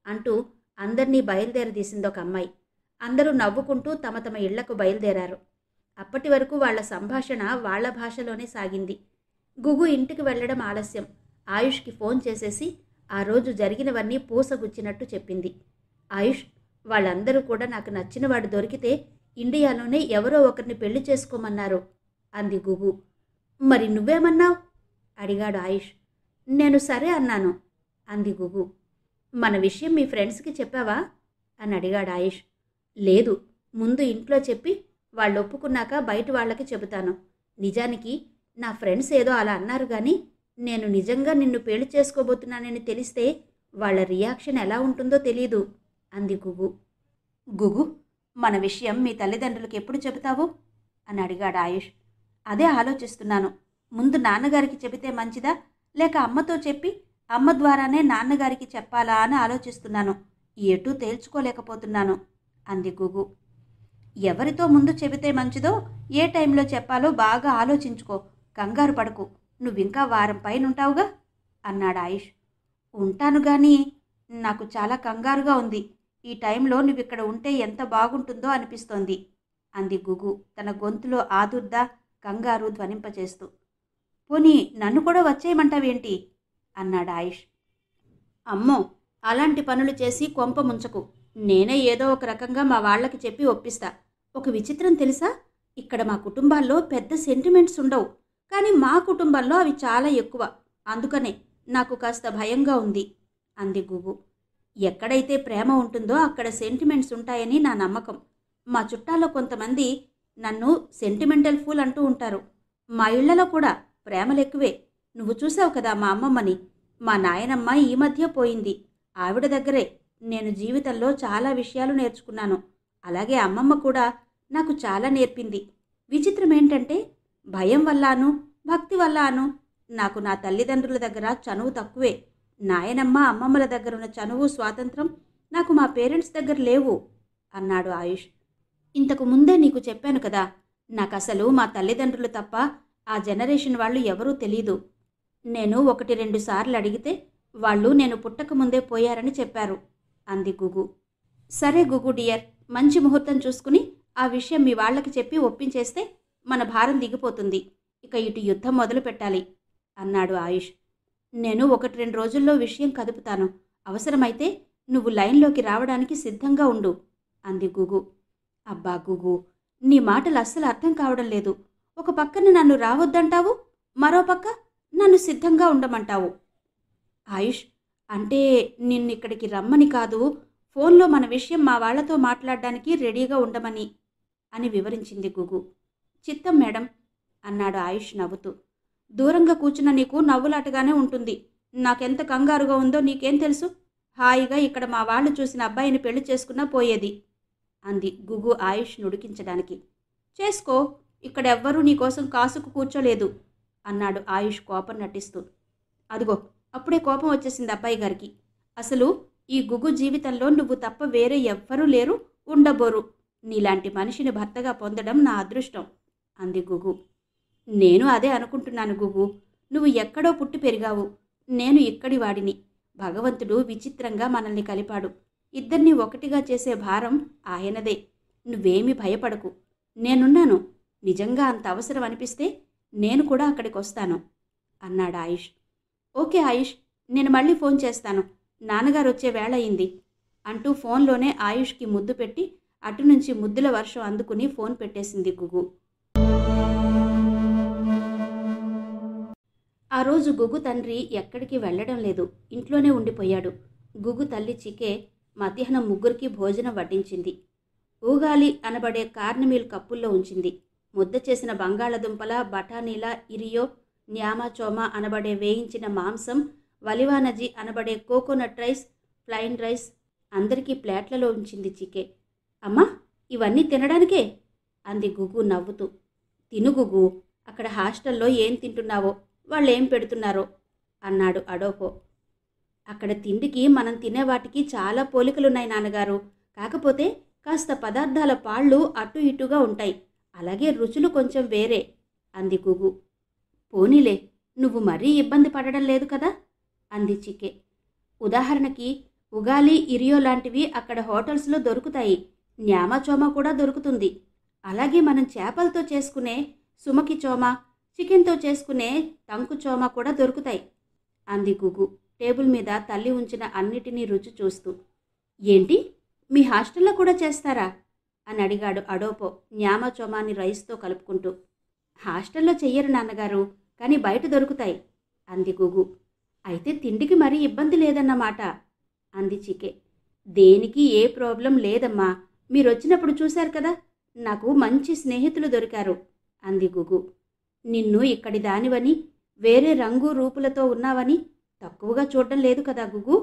అంటూ అందర్నీ బయలుదేరదీసింది ఒక అమ్మాయి. అందరూ నవ్వుకుంటూ తమ తమ ఇళ్లకు బయలుదేరారు. అప్పటి వరకు వాళ్ల సంభాషణ వాళ్ల భాషలోనే సాగింది. గుగు ఇంటికి వెళ్లడం ఆలస్యం. ఆయుష్కి ఫోన్ చేసేసి ఆ రోజు జరిగినవన్నీ పూసగుచ్చినట్టు చెప్పింది. ఆయుష్, వాళ్ళందరూ కూడా నాకు నచ్చినవాడు దొరికితే ఇండియాలోనే ఎవరో ఒకరిని పెళ్లి చేసుకోమన్నారు అంది గుగు. మరి నువ్వేమన్నావు అడిగాడు ఆయుష్. నేను సరే అన్నాను అంది గుగు. మన విషయం మీ ఫ్రెండ్స్కి చెప్పావా అని అడిగాడు ఆయుష్. లేదు, ముందు ఇంట్లో చెప్పి వాళ్ళు ఒప్పుకున్నాక బయట వాళ్ళకి చెబుతాను. నిజానికి నా ఫ్రెండ్స్ ఏదో అలా అన్నారు కానీ నేను నిజంగా నిన్ను పెళ్లి చేసుకోబోతున్నానని తెలిస్తే వాళ్ళ రియాక్షన్ ఎలా ఉంటుందో తెలీదు అంది గుగు. గుగు, మన విషయం మీ తల్లిదండ్రులకు ఎప్పుడు చెబుతావు అని అడిగాడు ఆయుష్. అదే ఆలోచిస్తున్నాను. ముందు నాన్నగారికి చెబితే మంచిదా, లేక అమ్మతో చెప్పి అమ్మ ద్వారానే నాన్నగారికి చెప్పాలా అని ఆలోచిస్తున్నాను. ఎటూ తేల్చుకోలేకపోతున్నాను అంది గుగు. ఎవరితో ముందు చెబితే మంచిదో, ఏ టైంలో చెప్పాలో బాగా ఆలోచించుకో. కంగారు పడకు. నువ్వింకా వారం పైనుంటావుగా అన్నాడు ఆయుష్. ఉంటాను కానీ నాకు చాలా కంగారుగా ఉంది. ఈ టైంలో నువ్విక్కడ ఉంటే ఎంత బాగుంటుందో అనిపిస్తోంది అంది గుగు తన గొంతులో ఆదుర్ద, కంగారు ధ్వనింపచేస్తూ. పోనీ నన్ను కూడా వచ్చేయమంటావేంటి అన్నాడు ఆయుష్. అమ్మో, అలాంటి పనులు చేసి కొంప ముంచకు. నేనే ఏదో ఒక రకంగా మా వాళ్ళకి చెప్పి ఒప్పిస్తా. ఒక విచిత్రం తెలుసా? ఇక్కడ మా కుటుంబాల్లో పెద్ద సెంటిమెంట్స్ ఉండవు, కానీ మా కుటుంబంలో అవి చాలా ఎక్కువ. అందుకనే నాకు కాస్త భయంగా ఉంది అంది గుగు. ఎక్కడైతే ప్రేమ ఉంటుందో అక్కడ సెంటిమెంట్స్ ఉంటాయని నా నమ్మకం. మా చుట్టాల్లో కొంతమంది నన్ను సెంటిమెంటల్ ఫూల్ అంటూ ఉంటారు. మా ఇళ్లలో కూడా ప్రేమలెక్కువే. నువ్వు చూసావు కదా మా అమ్మమ్మని. మా నాయనమ్మ ఈ మధ్య పోయింది. ఆవిడ దగ్గరే నేను జీవితంలో చాలా విషయాలు నేర్చుకున్నాను. అలాగే అమ్మమ్మ కూడా నాకు చాలా నేర్పింది. విచిత్రం ఏంటంటే భయం వల్లాను భక్తి వల్లాను నాకు నా తల్లిదండ్రుల దగ్గర చనువు తక్కువే. నాయనమ్మ అమ్మమ్మల దగ్గరున్న చనువు స్వాతంత్రం నాకు మా పేరెంట్స్ దగ్గర లేవు అన్నాడు ఆయుష్. ఇంతకు ముందే నీకు చెప్పాను కదా, నాకసలు మా తల్లిదండ్రులు తప్ప ఆ జనరేషన్ వాళ్ళు ఎవరూ తెలీదు. నేను 1-2 సార్లు అడిగితే వాళ్ళు నేను పుట్టకముందే పోయారని చెప్పారు అంది గుగు. సరే గుగు డియర్, మంచి ముహూర్తం చూసుకుని ఆ విషయం మీ వాళ్ళకి చెప్పి ఒప్పించేస్తే మన భారం దిగిపోతుంది. ఇక ఇటు యుద్ధం మొదలు పెట్టాలి అన్నాడు ఆయుష్. నేను 1-2 రోజుల్లో విషయం కదుపుతాను. అవసరమైతే నువ్వు లైన్లోకి రావడానికి సిద్ధంగా ఉండు అంది గుగు. అబ్బా గుగు, నీ మాటలు అస్సలు అర్థం కావడం లేదు. ఒక పక్కన నన్ను రావద్దంటావు, మరో పక్క నన్ను సిద్ధంగా ఉండమంటావు. ఆయుష్, అంటే నిన్నిక్కడికి రమ్మని కాదు, ఫోన్లో మన విషయం మా వాళ్లతో మాట్లాడడానికి రెడీగా ఉండమని అని వివరించింది గుగు. చిత్తం మేడం అన్నాడు ఆయుష్ నవ్వుతూ. దూరంగా కూర్చున్న నీకు నవ్వులాటగానే ఉంటుంది. నాకెంత కంగారుగా ఉందో నీకేం తెలుసు? హాయిగా ఇక్కడ మా వాళ్ళు చూసిన అబ్బాయిని పెళ్లి చేసుకున్నా పోయేది అంది గుగు ఆయుష్ నుడికించడానికి. చేసుకో, ఇక్కడెవ్వరూ నీకోసం కాసుకు కూర్చోలేదు అన్నాడు ఆయుష్ కోపం నటిస్తూ. అదిగో అప్పుడే కోపం వచ్చేసింది అబ్బాయి గారికి. అసలు ఈ గుగు జీవితంలో నువ్వు తప్ప వేరే ఎవ్వరూ లేరు, ఉండబోరు. నీలాంటి మనిషిని భర్తగా పొందడం నా అదృష్టం అంది గుగు. నేను అదే అనుకుంటున్నాను గుగు. నువ్వు ఎక్కడో పుట్టి పెరిగావు, నేను ఇక్కడి వాడిని. భగవంతుడు విచిత్రంగా మనల్ని కలిపాడు. ఇద్దరినీ ఒకటిగా చేసే భారం ఆయనదే. నువ్వేమీ భయపడకు, నేనున్నాను. నిజంగా అంత అవసరం అనిపిస్తే నేను కూడా అక్కడికి వస్తాను అన్నాడు ఆయుష్. ఓకే ఆయుష్, నేను మళ్ళీ ఫోన్ చేస్తాను. నాన్నగారు వచ్చే వేళ అయింది అంటూ ఫోన్లోనే ఆయుష్కి ముద్దు పెట్టి అటు నుంచి ముద్దుల వర్షం అందుకుని ఫోన్ పెట్టేసింది గుగు. ఆ రోజు గుగు తండ్రి ఎక్కడికి వెళ్లడం లేదు, ఇంట్లోనే ఉండిపోయాడు. గుగు తల్లి చికే మధ్యాహ్నం ముగ్గురికి భోజనం వడ్డించింది. ఊగాలి అనబడే కార్నమీల్ కప్పుల్లో ఉంచింది. ముద్ద చేసిన బంగాళదుంపల, బఠానీల, ఇరియో, న్యామాచోమా అనబడే వేయించిన మాంసం, వలివానజీ అనబడే కోకోనట్ రైస్, ప్లైన్ రైస్ అందరికీ ప్లేట్లలో ఉంచింది చికే. అమ్మా, ఇవన్నీ తినడానికే అంది గుగు నవ్వుతూ. తిను గుగు, అక్కడ హాస్టల్లో ఏం తింటున్నావో, వాళ్ళేం పెడుతున్నారో అన్నాడు అడోపో. అక్కడ తిండికి మనం తినే వాటికి చాలా పోలికలున్నాయి నాన్నగారు. కాకపోతే కాస్త పదార్థాల పాళ్ళు అటు ఇటుగా ఉంటాయి. అలాగే రుచులు కొంచెం వేరే అంది గుగు. పోనీలే, నువ్వు మరీ ఇబ్బంది పడడం లేదు కదా అంది చికే. ఉదాహరణకి ఉగాలి, ఇరియో లాంటివి అక్కడ హోటల్స్లో దొరుకుతాయి. న్యామాచోమా కూడా దొరుకుతుంది. అలాగే మనం చేపలతో చేసుకునే సుమకి చోమా, చికెన్తో చేసుకునే టంకు చోమా కూడా దొరుకుతాయి అంది గుగు టేబుల్ మీద తల్లి ఉంచిన అన్నిటినీ రుచి చూస్తూ. ఏంటి, మీ హాస్టల్లో కూడా చేస్తారా అని అడిగాడు అడోపో న్యామాచోమాని రైస్తో కలుపుకుంటూ. హాస్టల్లో చెయ్యరు నాన్నగారు, కానీ బయట దొరుకుతాయి అంది గుగు. అయితే తిండికి మరీ ఇబ్బంది లేదన్నమాట అంది చికే. దేనికి ఏ ప్రాబ్లం లేదమ్మా, మీరొచ్చినప్పుడు చూశారు కదా, నాకు మంచి స్నేహితులు దొరికారు అంది గుగు. నిన్ను ఇక్కడి దానివని, వేరే రంగు రూపులతో ఉన్నావని తక్కువగా చూడడం లేదు కదా గుగు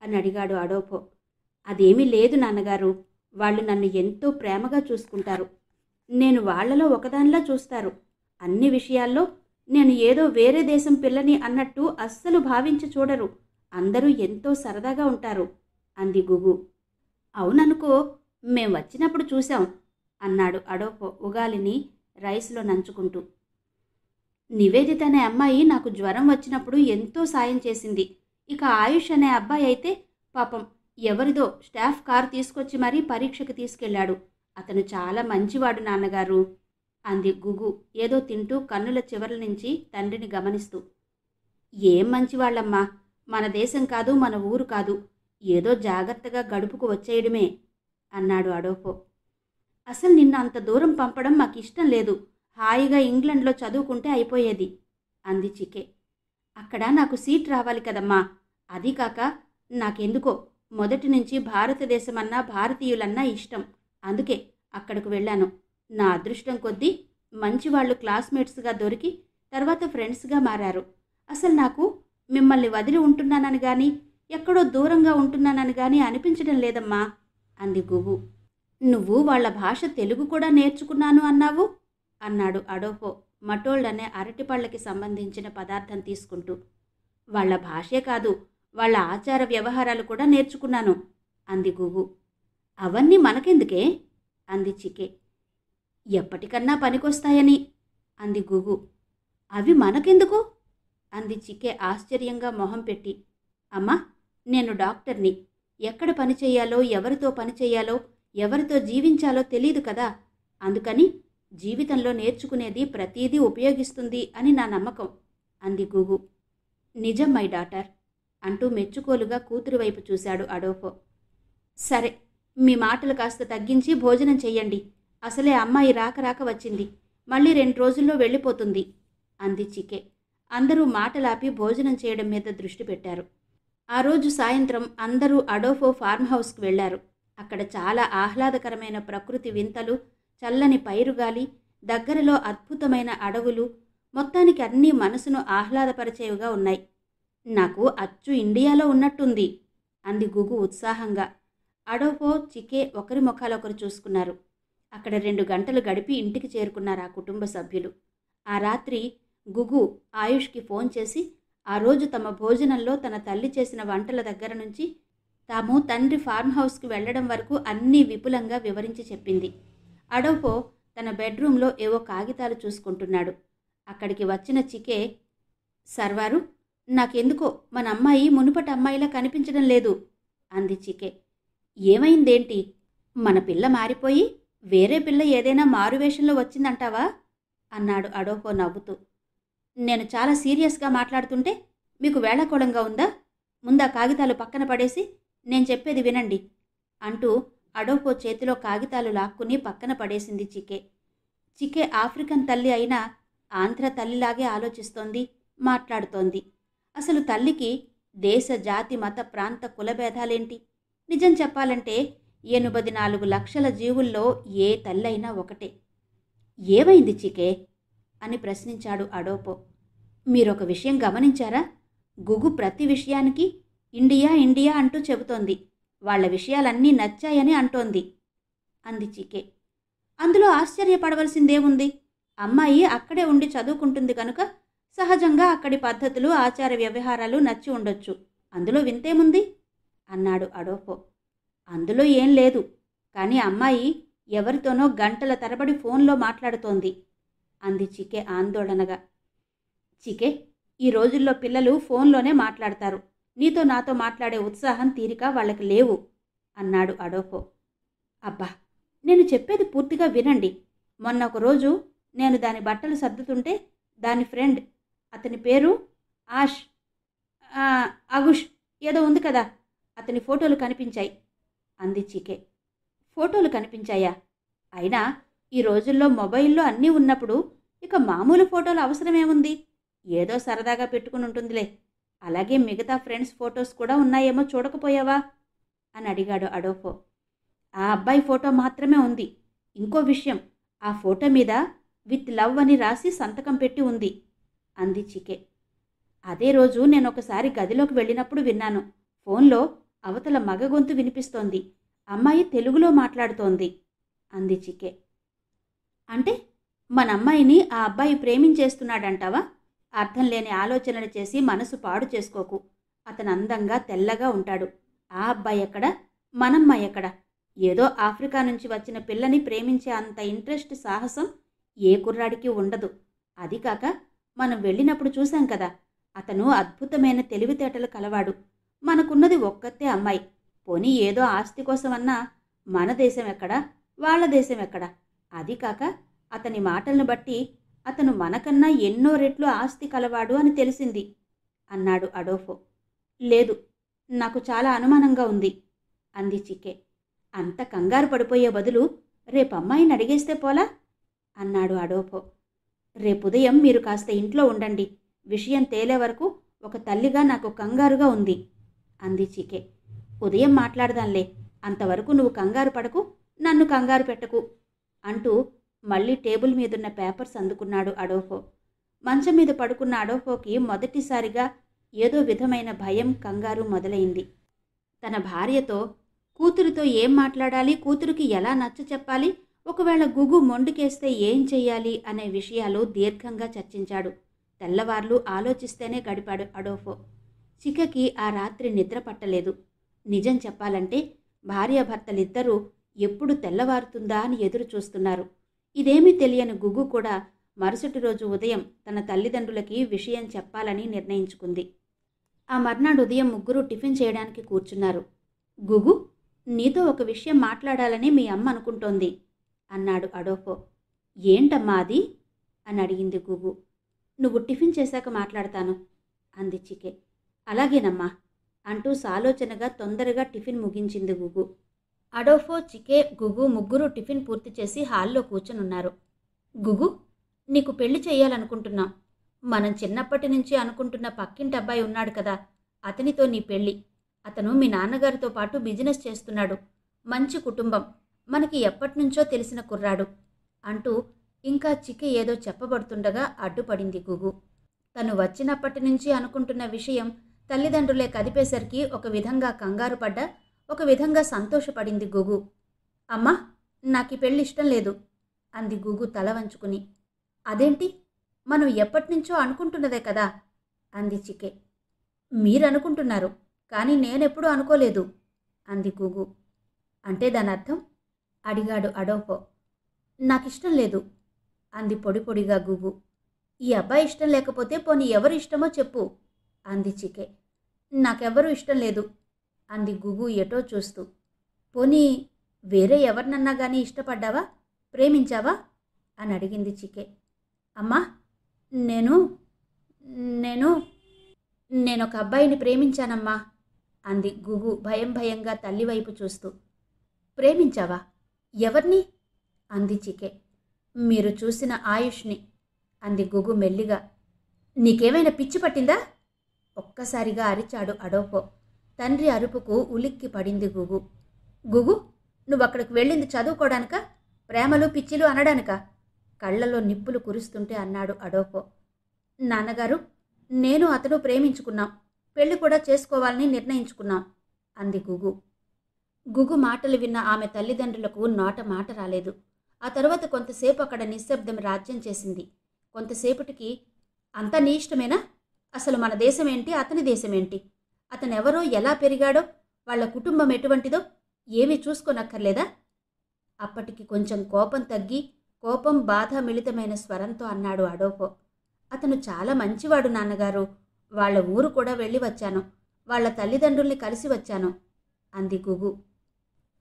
అని అడిగాడు అడోపో. అదేమీ లేదు నాన్నగారు, వాళ్ళు నన్ను ఎంతో ప్రేమగా చూసుకుంటారు. నేను వాళ్లలో ఒకదానిలా చూస్తారు. అన్ని విషయాల్లో నేను ఏదో వేరే దేశం పిల్లని అన్నట్టు అస్సలు భావించి చూడరు. అందరూ ఎంతో సరదాగా ఉంటారు అంది గుగు. అవుననుకో, మేం వచ్చినప్పుడు చూశాం అన్నాడు అడోపో ఉగాలిని రైస్లో నంచుకుంటూ. నివేదిత అనే అమ్మాయి నాకు జ్వరం వచ్చినప్పుడు ఎంతో సాయం చేసింది. ఇక ఆయుష్ అనే అబ్బాయి అయితే పాపం ఎవరిదో స్టాఫ్ కారు తీసుకొచ్చి మరీ పరీక్షకు తీసుకెళ్లాడు. అతను చాలా మంచివాడు నాన్నగారు అంది గుగు ఏదో తింటూ కన్నుల చివర్ల నుంచి తండ్రిని గమనిస్తూ. ఏం మంచివాళ్లమ్మా, మన దేశం కాదు, మన ఊరు కాదు, ఏదో జాగ్రత్తగా గడుపుకు వచ్చేయడమే అన్నాడు అడోఫో. అసలు నిన్న అంత దూరం పంపడం మాకిష్టం లేదు. హాయిగా ఇంగ్లండ్లో చదువుకుంటే అయిపోయేది అంది చికే. అక్కడ నాకు సీట్ రావాలి కదమ్మా. అదీ కాక నాకెందుకో మొదటి నుంచి భారతదేశమన్నా భారతీయులన్నా ఇష్టం. అందుకే అక్కడికి వెళ్ళాను. నా అదృష్టం కొద్దీ మంచివాళ్ళు క్లాస్మేట్స్గా దొరికి తర్వాత ఫ్రెండ్స్గా మారారు. అసలు నాకు మిమ్మల్ని వదిలి ఉంటున్నానని కానీ ఎక్కడో దూరంగా ఉంటున్నానని కానీ అనిపించడం లేదమ్మా అంది గుగు. నువ్వు వాళ్ళ భాష తెలుగు కూడా నేర్చుకున్నాను అన్నావు అన్నాడు అడోఫో మటోల్డ్ అనే అరటిపళ్ళకి సంబంధించిన పదార్థం తీసుకుంటూ. వాళ్ళ భాషే కాదు, వాళ్ళ ఆచార వ్యవహారాలు కూడా నేర్చుకున్నాను అంది గుగు. అవన్నీ మనకెందుకే అంది చికే. ఎప్పటికన్నా పనికొస్తాయని అంది గుగు. అవి మనకెందుకు అంది చికే ఆశ్చర్యంగా మొహం పెట్టి. అమ్మా, నేను డాక్టర్ని. ఎక్కడ పని చెయ్యాలో, ఎవరితో పని చెయ్యాలో, ఎవరితో జీవించాలో తెలీదు కదా. అందుకని జీవితంలో నేర్చుకునేది ప్రతీదీ ఉపయోగిస్తుంది అని నా నమ్మకం అంది గుగు. నిజం మై డాటర్ అంటూ మెచ్చుకోలుగా కూతురు వైపు చూశాడు అడోఫో. సరే, మీ మాటలు కాస్త తగ్గించి భోజనం చెయ్యండి. అసలే అమ్మాయి రాక వచ్చింది. మళ్ళీ 2 రోజుల్లో వెళ్ళిపోతుంది అంది చికే. అందరూ మాటలాపి భోజనం చేయడం మీద దృష్టి పెట్టారు. ఆ రోజు సాయంత్రం అందరూ అడోఫో ఫార్మ్ హౌస్కి వెళ్లారు. అక్కడ చాలా ఆహ్లాదకరమైన ప్రకృతి వింతలు, చల్లని పైరుగాలి, దగ్గరలో అద్భుతమైన అడవులు, మొత్తానికి అన్నీ మనసును ఆహ్లాదపరిచేవిగా ఉన్నాయి. నాకు అచ్చు ఇండియాలో ఉన్నట్టుంది అంది గుగు ఉత్సాహంగా. అడోఫో, చికే ఒకరి ముఖాలొకరు చూసుకున్నారు. అక్కడ 2 గంటలు గడిపి ఇంటికి చేరుకున్నారు ఆ కుటుంబ సభ్యులు. ఆ రాత్రి గుగు ఆయుష్కి ఫోన్ చేసి ఆ రోజు తమ భోజనంలో తన తల్లి చేసిన వంటల దగ్గర నుంచి తాము తండ్రి ఫార్మ్ హౌస్కి వెళ్లడం వరకు అన్నీ విపులంగా వివరించి చెప్పింది. అడోఫో తన బెడ్రూమ్లో ఏవో కాగితాలు చూసుకుంటున్నాడు. అక్కడికి వచ్చిన చికే, సర్వారు, నాకెందుకో మన అమ్మాయి మునుపటి అమ్మాయిలా కనిపించడం లేదు అంది చికే. ఏమైందేంటి? మన పిల్ల మారిపోయి వేరే పిల్ల ఏదైనా మారువేషంలో వచ్చిందంటావా అన్నాడు అడోఫో నవ్వుతూ. నేను చాలా సీరియస్గా మాట్లాడుతుంటే మీకు వేళాకోళంగా ఉందా? ముందా కాగితాలు పక్కన పడేసి నేను చెప్పేది వినండి అంటూ అడోఫో చేతిలో కాగితాలు లాక్కుని పక్కన పడేసింది చికే. చికే ఆఫ్రికన్ తల్లి అయినా ఆంధ్ర తల్లిలాగే ఆలోచిస్తోంది, మాట్లాడుతోంది. అసలు తల్లికి దేశ, జాతి, మత, ప్రాంత, కులభేదాలేంటి? నిజం చెప్పాలంటే 84 లక్షల జీవుల్లో ఏ తల్లైనా ఒకటే. ఏమైంది చికే అని ప్రశ్నించాడు అడోఫో. మీరొక విషయం గమనించారా? గుగు ప్రతి విషయానికి ఇండియా ఇండియా అంటూ చెబుతోంది. వాళ్ల విషయాలన్నీ నచ్చాయని అంటోంది అంది చికే. అందులో ఆశ్చర్యపడవలసిందేముంది? అమ్మాయి అక్కడే ఉండి చదువుకుంటుంది కనుక సహజంగా అక్కడి పద్ధతులు, ఆచార వ్యవహారాలు నచ్చి ఉండొచ్చు. అందులో వింతేముంది అన్నాడు అడోఫో. అందులో ఏం లేదు, కానీ అమ్మాయి ఎవరితోనో గంటల తరబడి ఫోన్లో మాట్లాడుతోంది అంది చికే ఆందోళనగా. చికే, ఈ రోజుల్లో పిల్లలు ఫోన్లోనే మాట్లాడతారు. నీతో నాతో మాట్లాడే ఉత్సాహం, తీరిక వాళ్ళకి లేవు అన్నాడు అడోఫో. అబ్బా, నేను చెప్పేది పూర్తిగా వినండి. మొన్న ఒక రోజు నేను దాని బట్టలు సర్దుతుంటే దాని ఫ్రెండ్, అతని పేరు అగుష్ ఏదో ఉంది కదా, అతని ఫోటోలు కనిపించాయి అంది చికే. ఫోటోలు కనిపించాయా? అయినా ఈ రోజుల్లో మొబైల్లో అన్నీ ఉన్నప్పుడు ఇక మామూలు ఫోటోలు అవసరమేముంది? ఏదో సరదాగా పెట్టుకుని ఉంటుందిలే. అలాగే మిగతా ఫ్రెండ్స్ ఫొటోస్ కూడా ఉన్నాయేమో చూడకపోయావా అని అడిగాడు అడోఫో. ఆ అబ్బాయి ఫోటో మాత్రమే ఉంది. ఇంకో విషయం, ఆ ఫోటో మీద విత్ లవ్ అని రాసి సంతకం పెట్టి ఉంది అంది చికే. అదే రోజు నేను ఒకసారి గదిలోకి వెళ్ళినప్పుడు విన్నాను. ఫోన్లో అవతల మగ గొంతు వినిపిస్తోంది. అమ్మాయి తెలుగులో మాట్లాడుతోంది అంది చికే. అంటే మన అమ్మాయిని ఆ అబ్బాయి ప్రేమించేస్తున్నాడంటావా? అర్థం లేని ఆలోచనలు చేసి మనసు పాడు చేసుకోకు. అతను అందంగా తెల్లగా ఉంటాడు. ఆ అబ్బాయి ఎక్కడ, మనమ్మాయి ఎక్కడ? ఏదో ఆఫ్రికా నుంచి వచ్చిన పిల్లని ప్రేమించే అంత ఇంట్రెస్ట్, సాహసం ఏ కుర్రాడికి ఉండదు. అది కాక మనం వెళ్ళినప్పుడు చూశాం కదా, అతను అద్భుతమైన తెలివితేటలు కలవాడు. మనకున్నది ఒక్కతే అమ్మాయి. పోనీ ఏదో ఆస్తి కోసమన్నా మన దేశం ఎక్కడా, వాళ్ళ దేశం ఎక్కడా? అది కాక అతని మాటలను బట్టి అతను మనకన్నా ఎన్నో రెట్లు ఆస్తి కలవాడు అని తెలిసింది అన్నాడు అడోఫో. లేదు, నాకు చాలా అనుమానంగా ఉంది అంది చికే. అంత కంగారు పడిపోయే బదులు రేపమ్మాయిని అడిగేస్తే పోలా అన్నాడు అడోఫో. రేపుదయం మీరు కాస్త ఇంట్లో ఉండండి. విషయం తేలే వరకు ఒక తల్లిగా నాకు కంగారుగా ఉంది అంది చికే. ఉదయం మాట్లాడదాంలే, అంతవరకు నువ్వు కంగారు పడకు, నన్ను కంగారు పెట్టకు అంటూ మళ్ళీ టేబుల్ మీదున్న పేపర్స్ అందుకున్నాడు అడోఫో. మంచం మీద పడుకున్న అడోఫోకి మొదటిసారిగా ఏదో విధమైన భయం, కంగారు మొదలైంది. తన భార్యతో, కూతురితో ఏం మాట్లాడాలి, కూతురికి ఎలా నచ్చ చెప్పాలి, ఒకవేళ గుగు మొండికేస్తే ఏం చెయ్యాలి అనే విషయాలు దీర్ఘంగా చర్చించాడు. తెల్లవార్లు ఆలోచిస్తేనే గడిపాడు అడోఫో. చికకి ఆ రాత్రి నిద్ర పట్టలేదు. నిజం చెప్పాలంటే భార్యాభర్తలిద్దరూ ఎప్పుడు తెల్లవారుతుందా అని ఎదురు చూస్తున్నారు. ఇదేమీ తెలియని గుగు కూడా మరుసటి రోజు ఉదయం తన తల్లిదండ్రులకి విషయం చెప్పాలని నిర్ణయించుకుంది. ఆ మర్నాడు ఉదయం ముగ్గురు టిఫిన్ చేయడానికి కూర్చున్నారు. గుగు, నీతో ఒక విషయం మాట్లాడాలని మీ అమ్మ అనుకుంటోంది అన్నాడు అడోఫో. ఏంటమ్మా అది అని అడిగింది గుగు. నువ్వు టిఫిన్ చేశాక మాట్లాడతాను అంది చికే. అలాగేనమ్మా అంటూ సాలోచనగా తొందరగా టిఫిన్ ముగించింది గుగు. అడోఫో, చికే, గుగు ముగ్గురు టిఫిన్ పూర్తి చేసి హాల్లో కూర్చునున్నారు. గుగు, నీకు పెళ్లి చెయ్యాలనుకుంటున్నాం. మనం చిన్నప్పటి నుంచి అనుకుంటున్న పక్కింటి అబ్బాయి ఉన్నాడు కదా, అతనితో నీ పెళ్ళి. అతను మీ నాన్నగారితో పాటు బిజినెస్ చేస్తున్నాడు. మంచి కుటుంబం, మనకి ఎప్పటినుంచో తెలిసిన కుర్రాడు అంటూ ఇంకా చికె ఏదో చెప్పబడుతుండగా అడ్డుపడింది గుగు. తను వచ్చినప్పటి నుంచి అనుకుంటున్న విషయం తల్లిదండ్రులే కదిపేసరికి ఒక విధంగా కంగారు పడ్డా, ఒక విధంగా సంతోషపడింది గుగు. అమ్మా, నాకు ఈ పెళ్ళి ఇష్టం లేదు అంది గుగు తల వంచుకుని. అదేంటి, మనం ఎప్పటినుంచో అనుకుంటున్నదే కదా అంది చికే. మీరనుకుంటున్నారు, కానీ నేనెప్పుడూ అనుకోలేదు అంది గుగు. అంటే దాని అర్థం అడిగాడు అడోఫో. నాకిష్టం లేదు అంది పొడి పొడిగా గుగు. ఈ అబ్బాయి ఇష్టం లేకపోతే పోనీ ఎవరు ఇష్టమో చెప్పు అంది చికే. నాకెవ్వరూ ఇష్టం లేదు అంది గుగు ఎటో చూస్తూ. పోనీ వేరే ఎవరినన్నా కానీ ఇష్టపడ్డావా, ప్రేమించావా అని అడిగింది చికే. అమ్మా, నేను నేను నేనొక అబ్బాయిని ప్రేమించానమ్మా అంది గుగు భయం భయంగా తల్లివైపు చూస్తూ. ప్రేమించావా? ఎవరిని అంది చికే. మీరు చూసిన ఆయుష్ని అంది గుగు మెల్లిగా. నీకేమైనా పిచ్చి పట్టిందా ఒక్కసారిగా అరిచాడు అడోఫో. తండ్రి అరుపుకు ఉలిక్కి పడింది గుగు. గుగు, నువ్వక్కడికి వెళ్ళింది చదువుకోవడానికా, ప్రేమలు పిచ్చిలు అనడానికా కళ్లలో నిప్పులు కురుస్తుంటే అన్నాడు అడోఫో. నాన్నగారు, నేను అతను ప్రేమించుకున్నాం, పెళ్లి కూడా చేసుకోవాలని నిర్ణయించుకున్నాం అంది గుగు. గుగు మాటలు విన్న ఆమె తల్లిదండ్రులకు నోట మాట రాలేదు. ఆ తర్వాత కొంతసేపు అక్కడ నిశ్శబ్దం రాజ్యం చేసింది. కొంతసేపటికి, అంతా నీ ఇష్టమేనా? అసలు మన దేశమేంటి, అతని దేశమేంటి, అతనెవరో, ఎలా పెరిగాడో, వాళ్ల కుటుంబం ఎటువంటిదో ఏమీ చూసుకోనక్కర్లేదా? అప్పటికి కొంచెం కోపం తగ్గి, కోపం బాధ మిళితమైన స్వరంతో అన్నాడు అడోఫో. అతను చాలా మంచివాడు నాన్నగారు. వాళ్ల ఊరు కూడా వెళ్ళి వచ్చాను, వాళ్ల తల్లిదండ్రుల్ని కలిసి వచ్చాను అంది గుగు.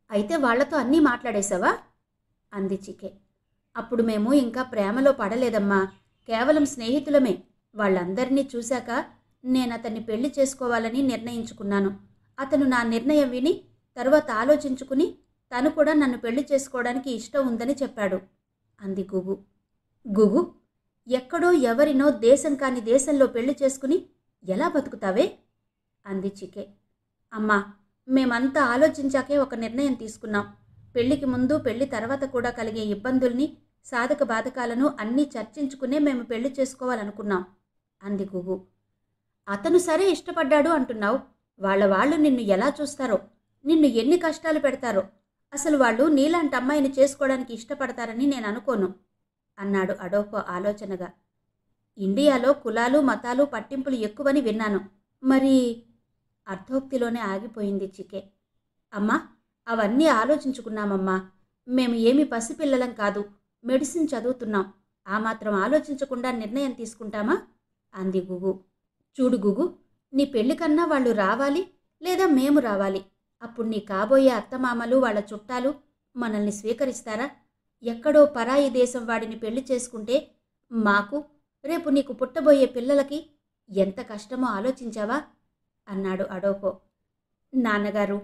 అయితే వాళ్లతో అన్నీ మాట్లాడేశావా అంది చికే. అప్పుడు మేము ఇంకా ప్రేమలో పడలేదమ్మా, కేవలం స్నేహితులమే. వాళ్ళందరినీ చూశాక నేనతన్ని పెళ్లి చేసుకోవాలని నిర్ణయించుకున్నాను. అతను నా నిర్ణయం విని తరువాత ఆలోచించుకుని తను కూడా నన్ను పెళ్లి చేసుకోవడానికి ఇష్టం ఉందని చెప్పాడు అంది గుగు. గుగు, ఎక్కడో ఎవరినో దేశం కాని దేశంలో పెళ్లి చేసుకుని ఎలా బతుకుతావే అంది చికే. అమ్మా, మేమంతా ఆలోచించాకే ఒక నిర్ణయం తీసుకున్నాం. పెళ్లికి ముందు, పెళ్లి తర్వాత కూడా కలిగే ఇబ్బందుల్ని, సాధక బాధకాలను అన్నీ చర్చించుకునే మేము పెళ్లి చేసుకోవాలనుకున్నాం అంది గుగు. అతను సరే ఇష్టపడ్డాడు అంటున్నావు, వాళ్ళు నిన్ను ఎలా చూస్తారో, నిన్ను ఎన్ని కష్టాలు పెడతారో, అసలు వాళ్ళు నీలాంటి అమ్మాయిని చేసుకోవడానికి ఇష్టపడతారని నేను అనుకోను అన్నాడు అడోఫో ఆలోచనగా. ఇండియాలో కులాలు మతాలు పట్టింపులు ఎక్కువని విన్నాను. మరి అర్ధోక్తిలోనే ఆగిపోయింది చికే. అమ్మా, అవన్నీ ఆలోచించుకున్నామమ్మా. మేము ఏమి పసిపిల్లలం కాదు, మెడిసిన్ చదువుతున్నాం. ఆ మాత్రం ఆలోచించకుండా నిర్ణయం తీసుకుంటామా అంది గుగు. చూడు గుగు, నీ పెళ్లి కన్నా వాళ్ళు రావాలి, లేదా మేము రావాలి. అప్పుడు నీ కాబోయే అత్తమామలు, వాళ్ళ చుట్టాలు మనల్ని స్వీకరిస్తారా? ఎక్కడో పరాయి దేశం వాడిని పెళ్లి చేసుకుంటే మాకు, రేపు నీకు పుట్టబోయే పిల్లలకి ఎంత కష్టమో ఆలోచించావా? అన్నాడు అడోపో. నాన్నగారు,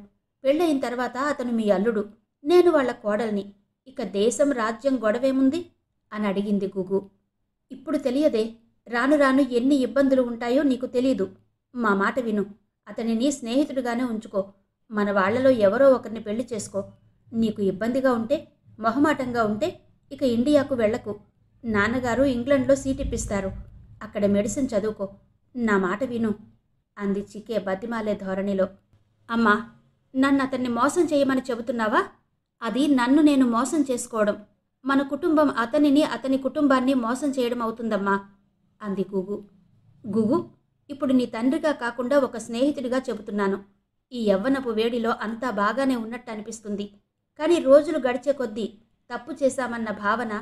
పెళ్ళయిన తర్వాత అతను మీ అల్లుడు, నేను వాళ్ళ కోడల్ని. ఇక దేశం రాజ్యం గొడవేముంది అని అడిగింది గుగు. ఇప్పుడు తెలియదే, రాను రాను ఎన్ని ఇబ్బందులు ఉంటాయో నీకు తెలీదు. మా మాట విను, అతనిని స్నేహితుడిగానే ఉంచుకో. మన వాళ్లలో ఎవరో ఒకరిని పెళ్లి చేసుకో. నీకు ఇబ్బందిగా ఉంటే, మొహమాటంగా ఉంటే ఇక ఇండియాకు వెళ్లకు. నాన్నగారు ఇంగ్లండ్లో సీటిప్పిస్తారు. అక్కడ మెడిసిన్ చదువుకో. నా మాట విను అంది చికే బతిమాలే ధోరణిలో. అమ్మా, నన్ను అతన్ని మోసం చేయమని చెబుతున్నావా? అది నన్ను నేను మోసం చేసుకోవడం. మన కుటుంబం అతనిని, అతని కుటుంబాన్ని మోసం చేయడం అవుతుందమ్మా అంది గుగు. గుగు, ఇప్పుడు నీ తండ్రిగా కాకుండా ఒక స్నేహితుడిగా చెబుతున్నాను. ఈ యవ్వనపు వేడిలో అంతా బాగానే ఉన్నట్టు అనిపిస్తుంది. కానీ రోజులు గడిచే కొద్దీ తప్పు చేశామన్న భావన,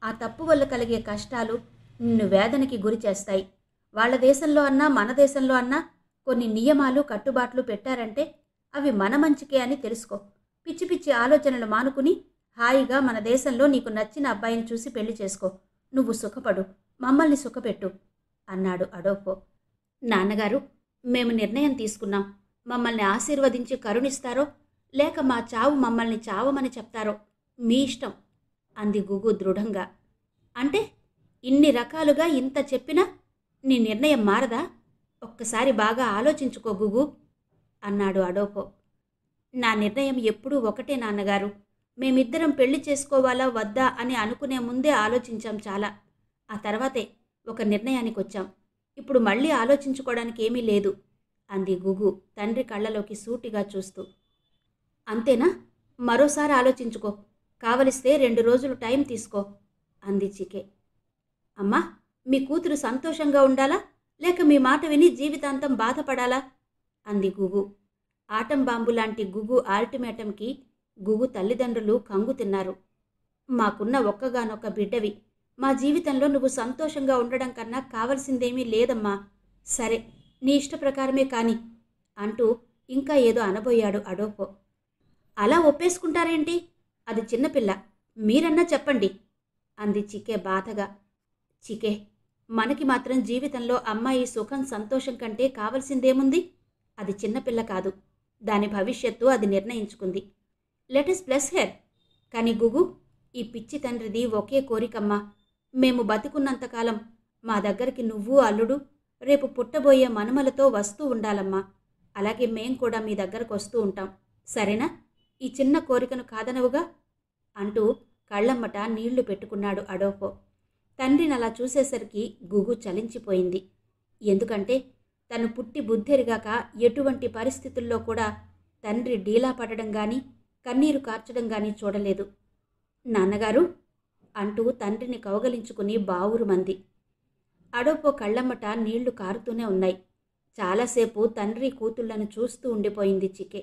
ఆ తప్పు వల్ల కలిగే కష్టాలు నిన్ను వేదనకి గురి చేస్తాయి. వాళ్ళ దేశంలో అన్నా మన దేశంలో అన్నా కొన్ని నియమాలు కట్టుబాట్లు పెట్టారంటే అవి మన మంచికే అని తెలుసుకో. పిచ్చి పిచ్చి ఆలోచనలు మానుకుని హాయిగా మన దేశంలో నీకు నచ్చిన అబ్బాయిని చూసి పెళ్లి చేసుకో. నువ్వు సుఖపడు, మమ్మల్ని సుఖపెట్టు అన్నాడు అడోపో. నాన్నగారు, మేము నిర్ణయం తీసుకున్నాం. మమ్మల్ని ఆశీర్వదించి కరుణిస్తారో లేక మా చావు మమ్మల్ని చావమని చెప్తారో మీ ఇష్టం అంది గుగు దృఢంగా. అంటే ఇన్ని రకాలుగా ఇంత చెప్పినా నీ నిర్ణయం మారదా? ఒక్కసారి బాగా ఆలోచించుకో గుగు అన్నాడు అడోపో. నా నిర్ణయం ఎప్పుడూ ఒకటే నాన్నగారు. మేమిద్దరం పెళ్లి చేసుకోవాలా వద్దా అని అనుకునే ముందే ఆలోచించాం చాలా. ఆ తర్వాతే ఒక నిర్ణయానికి వచ్చాం. ఇప్పుడు మళ్ళీ ఆలోచించుకోవడానికి ఏమీ లేదు అంది గుగు తండ్రి కళ్ళలోకి సూటిగా చూస్తూ. అంతేనా? మరోసారి ఆలోచించుకో. కావలిస్తే 2 రోజులు టైం తీసుకో అంది చికే. అమ్మా, మీ కూతురు సంతోషంగా ఉండాలా లేక మీ మాట విని జీవితాంతం బాధపడాలా అంది గుగు. ఆటం బాంబు లాంటి గుగు ఆల్టిమేటంకి గుగు తల్లిదండ్రులు కంగు తిన్నారు. మాకున్న ఒక్కగానొక్క బిడ్డవి. మా జీవితంలో నువ్వు సంతోషంగా ఉండడం కన్నా కావలసిందేమీ లేదమ్మా. సరే, నీ ఇష్ట ప్రకారమే కాని అంటూ ఇంకా ఏదో అనబోయాడు అడోపో. అలా ఒప్పేసుకుంటారేంటి? అది చిన్నపిల్ల, మీరన్నా చెప్పండి అంది చికే బాధగా. చికే, మనకి మాత్రం జీవితంలో అమ్మాయి సుఖం సంతోషం కంటే కావలసిందేముంది? అది చిన్నపిల్ల కాదు. దాని భవిష్యత్తు అది నిర్ణయించుకుంది. Let us bless her. కానీ గుగు, ఈ పిచ్చి తండ్రిది ఒకే కోరికమ్మా. మేము బతికున్నంతకాలం మా దగ్గరికి నువ్వు అల్లుడు, రేపు పుట్టబోయే మనుమలతో వస్తూ ఉండాలమ్మా. అలాగే మేం కూడా మీ దగ్గరకు వస్తూ ఉంటాం. సరేనా? ఈ చిన్న కోరికను కాదనవుగా అంటూ కళ్ళమ్మట నీళ్లు పెట్టుకున్నాడు అడోపో. తండ్రిని అలా చూసేసరికి గుగు చలించిపోయింది. ఎందుకంటే తను పుట్టి బుద్ధెరిగాక ఎటువంటి పరిస్థితుల్లో కూడా తండ్రి డీలా పడడం గాని కన్నీరు కార్చడం గాని చూడలేదు. నాన్నగారు అంటూ తండ్రిని కౌగలించుకుని బావురుమంది. అడోపో కళ్ళమ్మట నీళ్లు కారుతూనే ఉన్నాయి. చాలాసేపు తండ్రి కూతుళ్లను చూస్తూ ఉండిపోయింది చికే.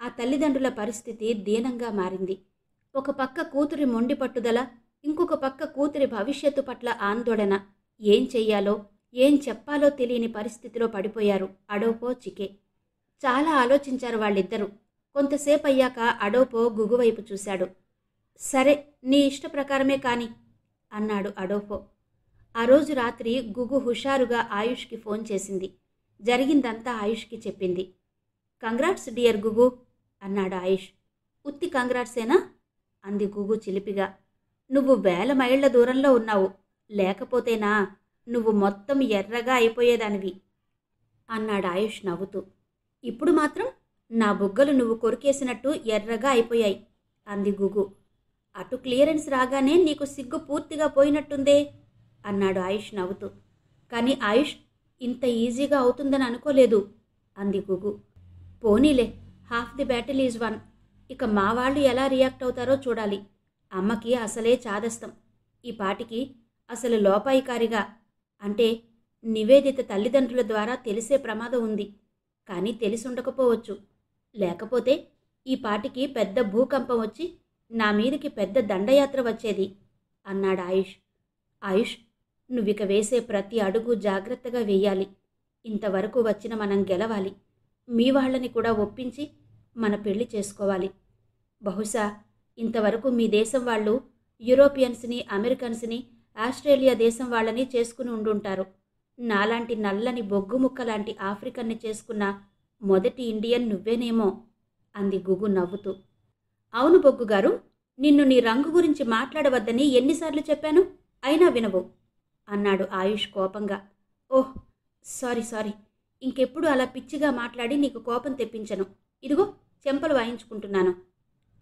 ఆ తల్లిదండ్రుల పరిస్థితి దీనంగా మారింది. ఒక పక్క కూతురి మొండి పట్టుదల, ఇంకొక పక్క కూతురి భవిష్యత్తు పట్ల ఆందోళన. ఏం చెయ్యాలో ఏం చెప్పాలో తెలియని పరిస్థితిలో పడిపోయారు అడోపో చికే. చాలా ఆలోచించారు వాళ్ళిద్దరూ. కొంతసేపు అయ్యాక అడోపో గుగువైపు చూశాడు. సరే, నీ ఇష్ట ప్రకారమే కాని అన్నాడు అడోపో. ఆ రోజు రాత్రి గుగు హుషారుగా ఆయుష్కి ఫోన్ చేసింది. జరిగిందంతా ఆయుష్కి చెప్పింది. కంగ్రాట్స్ డియర్ గుగు అన్నాడు ఆయుష్. ఉత్తి కంగ్రాట్సేనా అంది గుగు చిలిపిగా. నువ్వు 1000 మైళ్ల దూరంలో ఉన్నావు. లేకపోతేనా నువ్వు మొత్తం ఎర్రగా అయిపోయేదానివి అన్నాడు ఆయుష్ నవ్వుతూ. ఇప్పుడు మాత్రం నా బుగ్గలు నువ్వు కొరికేసినట్టు ఎర్రగా అయిపోయాయి అంది గుగు. అటు క్లియరెన్స్ రాగానే నీకు సిగ్గు పూర్తిగా పోయినట్టుందే అన్నాడు ఆయుష్ నవ్వుతూ. కానీ ఆయుష్, ఇంత ఈజీగా అవుతుందని అనుకోలేదు అంది గుగు. పోనీలే, half the battle is one. ఇక మా వాళ్ళు ఎలా రియాక్ట్ అవుతారో చూడాలి. అమ్మకి అసలే చాదస్తం. ఈ పాటికి అసలు లోపాయికారిగా, అంటే నివేదిత తల్లిదండ్రుల ద్వారా తెలిసే ప్రమాదం ఉంది. కానీ తెలిసుండకపోవచ్చు. లేకపోతే ఈ పాటికి పెద్ద భూకంపం వచ్చి నా మీదికి పెద్ద దండయాత్ర వచ్చేది అన్నాడు ఆయుష్. ఆయుష్, నువ్విక వేసే ప్రతి అడుగు జాగ్రత్తగా వేయాలి. ఇంతవరకు వచ్చిన మనం గెలవాలి. మీ వాళ్ళని కూడా ఒప్పించి మన పెళ్లి చేసుకోవాలి. బహుశా ఇంతవరకు మీ దేశం వాళ్ళు యూరోపియన్స్ని, అమెరికన్స్ని, ఆస్ట్రేలియా దేశం వాళ్ళని చేసుకుని ఉండుంటారు. నాలాంటి నల్లని బొగ్గు ముక్క లాంటి ఆఫ్రికన్ని చేసుకున్న మొదటి ఇండియన్ నువ్వేనేమో అంది గుగు నవ్వుతూ. అవును బొగ్గుగారు, నిన్ను నీ రంగు గురించి మాట్లాడవద్దని ఎన్నిసార్లు చెప్పాను, అయినా వినవు అన్నాడు ఆయుష్ కోపంగా. ఓహ్ సారీ, ఇంకెప్పుడు అలా పిచ్చిగా మాట్లాడి నీకు కోపం తెప్పించను. ఇదిగో చెంపలు వాయించుకుంటున్నాను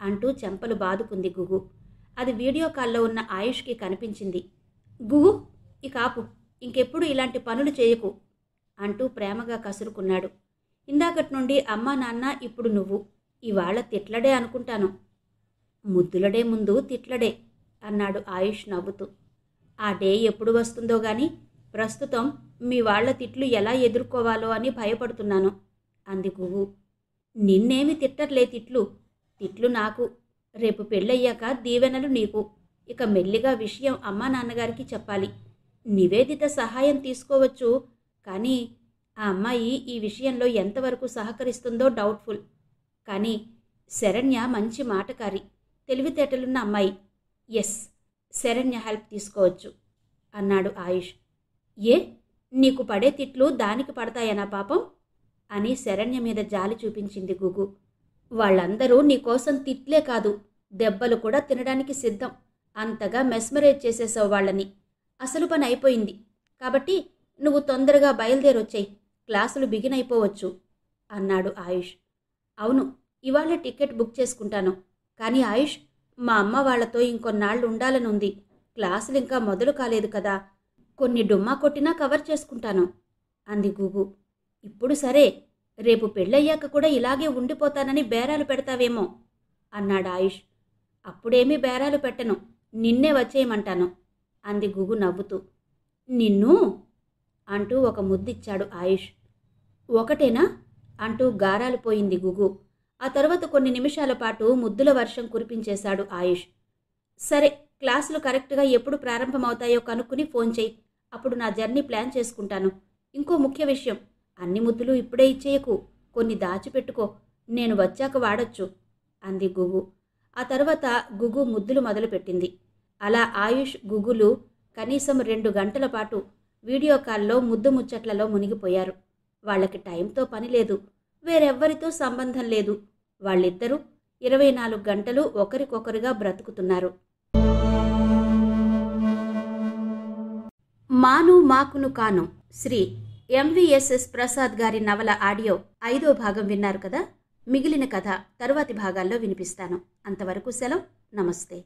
అంటూ చెంపలు బాదుకుంది గుగు. అది వీడియో కాల్లో ఉన్న ఆయుష్కి కనిపించింది. గుగు, ఇక ఆపు, ఇంకెప్పుడు ఇలాంటి పనులు చేయకు అంటూ ప్రేమగా కసురుకున్నాడు. ఇందాకటి నుండి అమ్మా నాన్న, ఇప్పుడు నువ్వు, ఇవాళ తిట్లడే అనుకుంటాను. ముద్దులడే ముందు తిట్లడే అన్నాడు ఆయుష్ నవ్వుతూ. ఆ డే ఎప్పుడు వస్తుందో గాని ప్రస్తుతం మీ వాళ్ల తిట్లు ఎలా ఎదుర్కోవాలో అని భయపడుతున్నాను అంది గుగు. నిన్నేమి తిట్టర్లే తిట్లు నాకు. రేపు పెళ్ళయ్యాక దీవెనలు నీకు. ఇక మెల్లిగా విషయం అమ్మా నాన్నగారికి చెప్పాలి. నివేదిత సహాయం తీసుకోవచ్చు, కానీ ఆ అమ్మాయి ఈ విషయంలో ఎంతవరకు సహకరిస్తుందో డౌట్ఫుల్. కానీ శరణ్య మంచి మాటకారి, తెలివితేటలున్న అమ్మాయి. ఎస్, శరణ్య హెల్ప్ తీసుకోవచ్చు అన్నాడు ఆయుష్. ఏ, నీకు పడే తిట్లు దానికి పడతాయనా పాపం అని శరణ్య మీద జాలి చూపించింది గుగు. వాళ్ళందరూ నీకోసం తిట్లే కాదు, దెబ్బలు కూడా తినడానికి సిద్ధం. అంతగా మెస్మరైజ్ చేసేసావు వాళ్ళని. అసలు పని అయిపోయింది కాబట్టి నువ్వు తొందరగా బయలుదేరొచ్చేయి, క్లాసులు బిగిన్ అయిపోవచ్చు అన్నాడు ఆయుష్. అవును, ఇవాళ టికెట్ బుక్ చేసుకుంటాను. కానీ ఆయుష్, మా అమ్మ వాళ్లతో ఇంకొన్నాళ్ళు ఉండాలనుంది. క్లాసులు ఇంకా మొదలు కాలేదు కదా, కొన్ని డుమ్మా కొట్టినా కవర్ చేసుకుంటాను అంది గుగు. ఇప్పుడు సరే, రేపు పెళ్ళయ్యాక కూడా ఇలాగే ఉండిపోతానని బేరాలు పెడతావేమో అన్నాడు ఆయుష్. అప్పుడేమీ బేరాలు పెట్టను, నిన్నే వచ్చేయమంటాను అంది గుగు నవ్వుతూ. నిన్ను అంటూ ఒక ముద్దిచ్చాడు ఆయుష్. ఒకటేనా అంటూ గారాలు పోయింది గుగు. ఆ తర్వాత కొన్ని నిమిషాల పాటు ముద్దుల వర్షం కురిపించేశాడు ఆయుష్. సరే, క్లాసులు కరెక్ట్గా ఎప్పుడు ప్రారంభమవుతాయో కనుక్కుని ఫోన్ చేయి, అప్పుడు నా జర్నీ ప్లాన్ చేసుకుంటాను. ఇంకో ముఖ్య విషయం, అన్ని ముద్దులు ఇప్పుడే ఇచ్చేయకు, కొన్ని దాచిపెట్టుకో, నేను వచ్చాక వాడొచ్చు అంది గుగు. ఆ తర్వాత గుగు ముద్దులు మొదలుపెట్టింది. అలా ఆయుష్ గుగులు కనీసం 2 గంటల పాటు వీడియో కాల్లో ముద్దు ముచ్చట్లలో మునిగిపోయారు. వాళ్ళకి టైంతో పని లేదు, వేరెవ్వరితో సంబంధం లేదు. వాళ్ళిద్దరూ 24 గంటలు ఒకరికొకరుగా బ్రతుకుతున్నారు. మాను మాకును కాను శ్రీ ఎంవిఎస్ఎస్ ప్రసాద్ గారి నవల ఆడియో 5వ భాగం విన్నారు కదా. మిగిలిన కథ తరువాతి భాగాల్లో వినిపిస్తాను. అంతవరకు సెలవు. నమస్తే.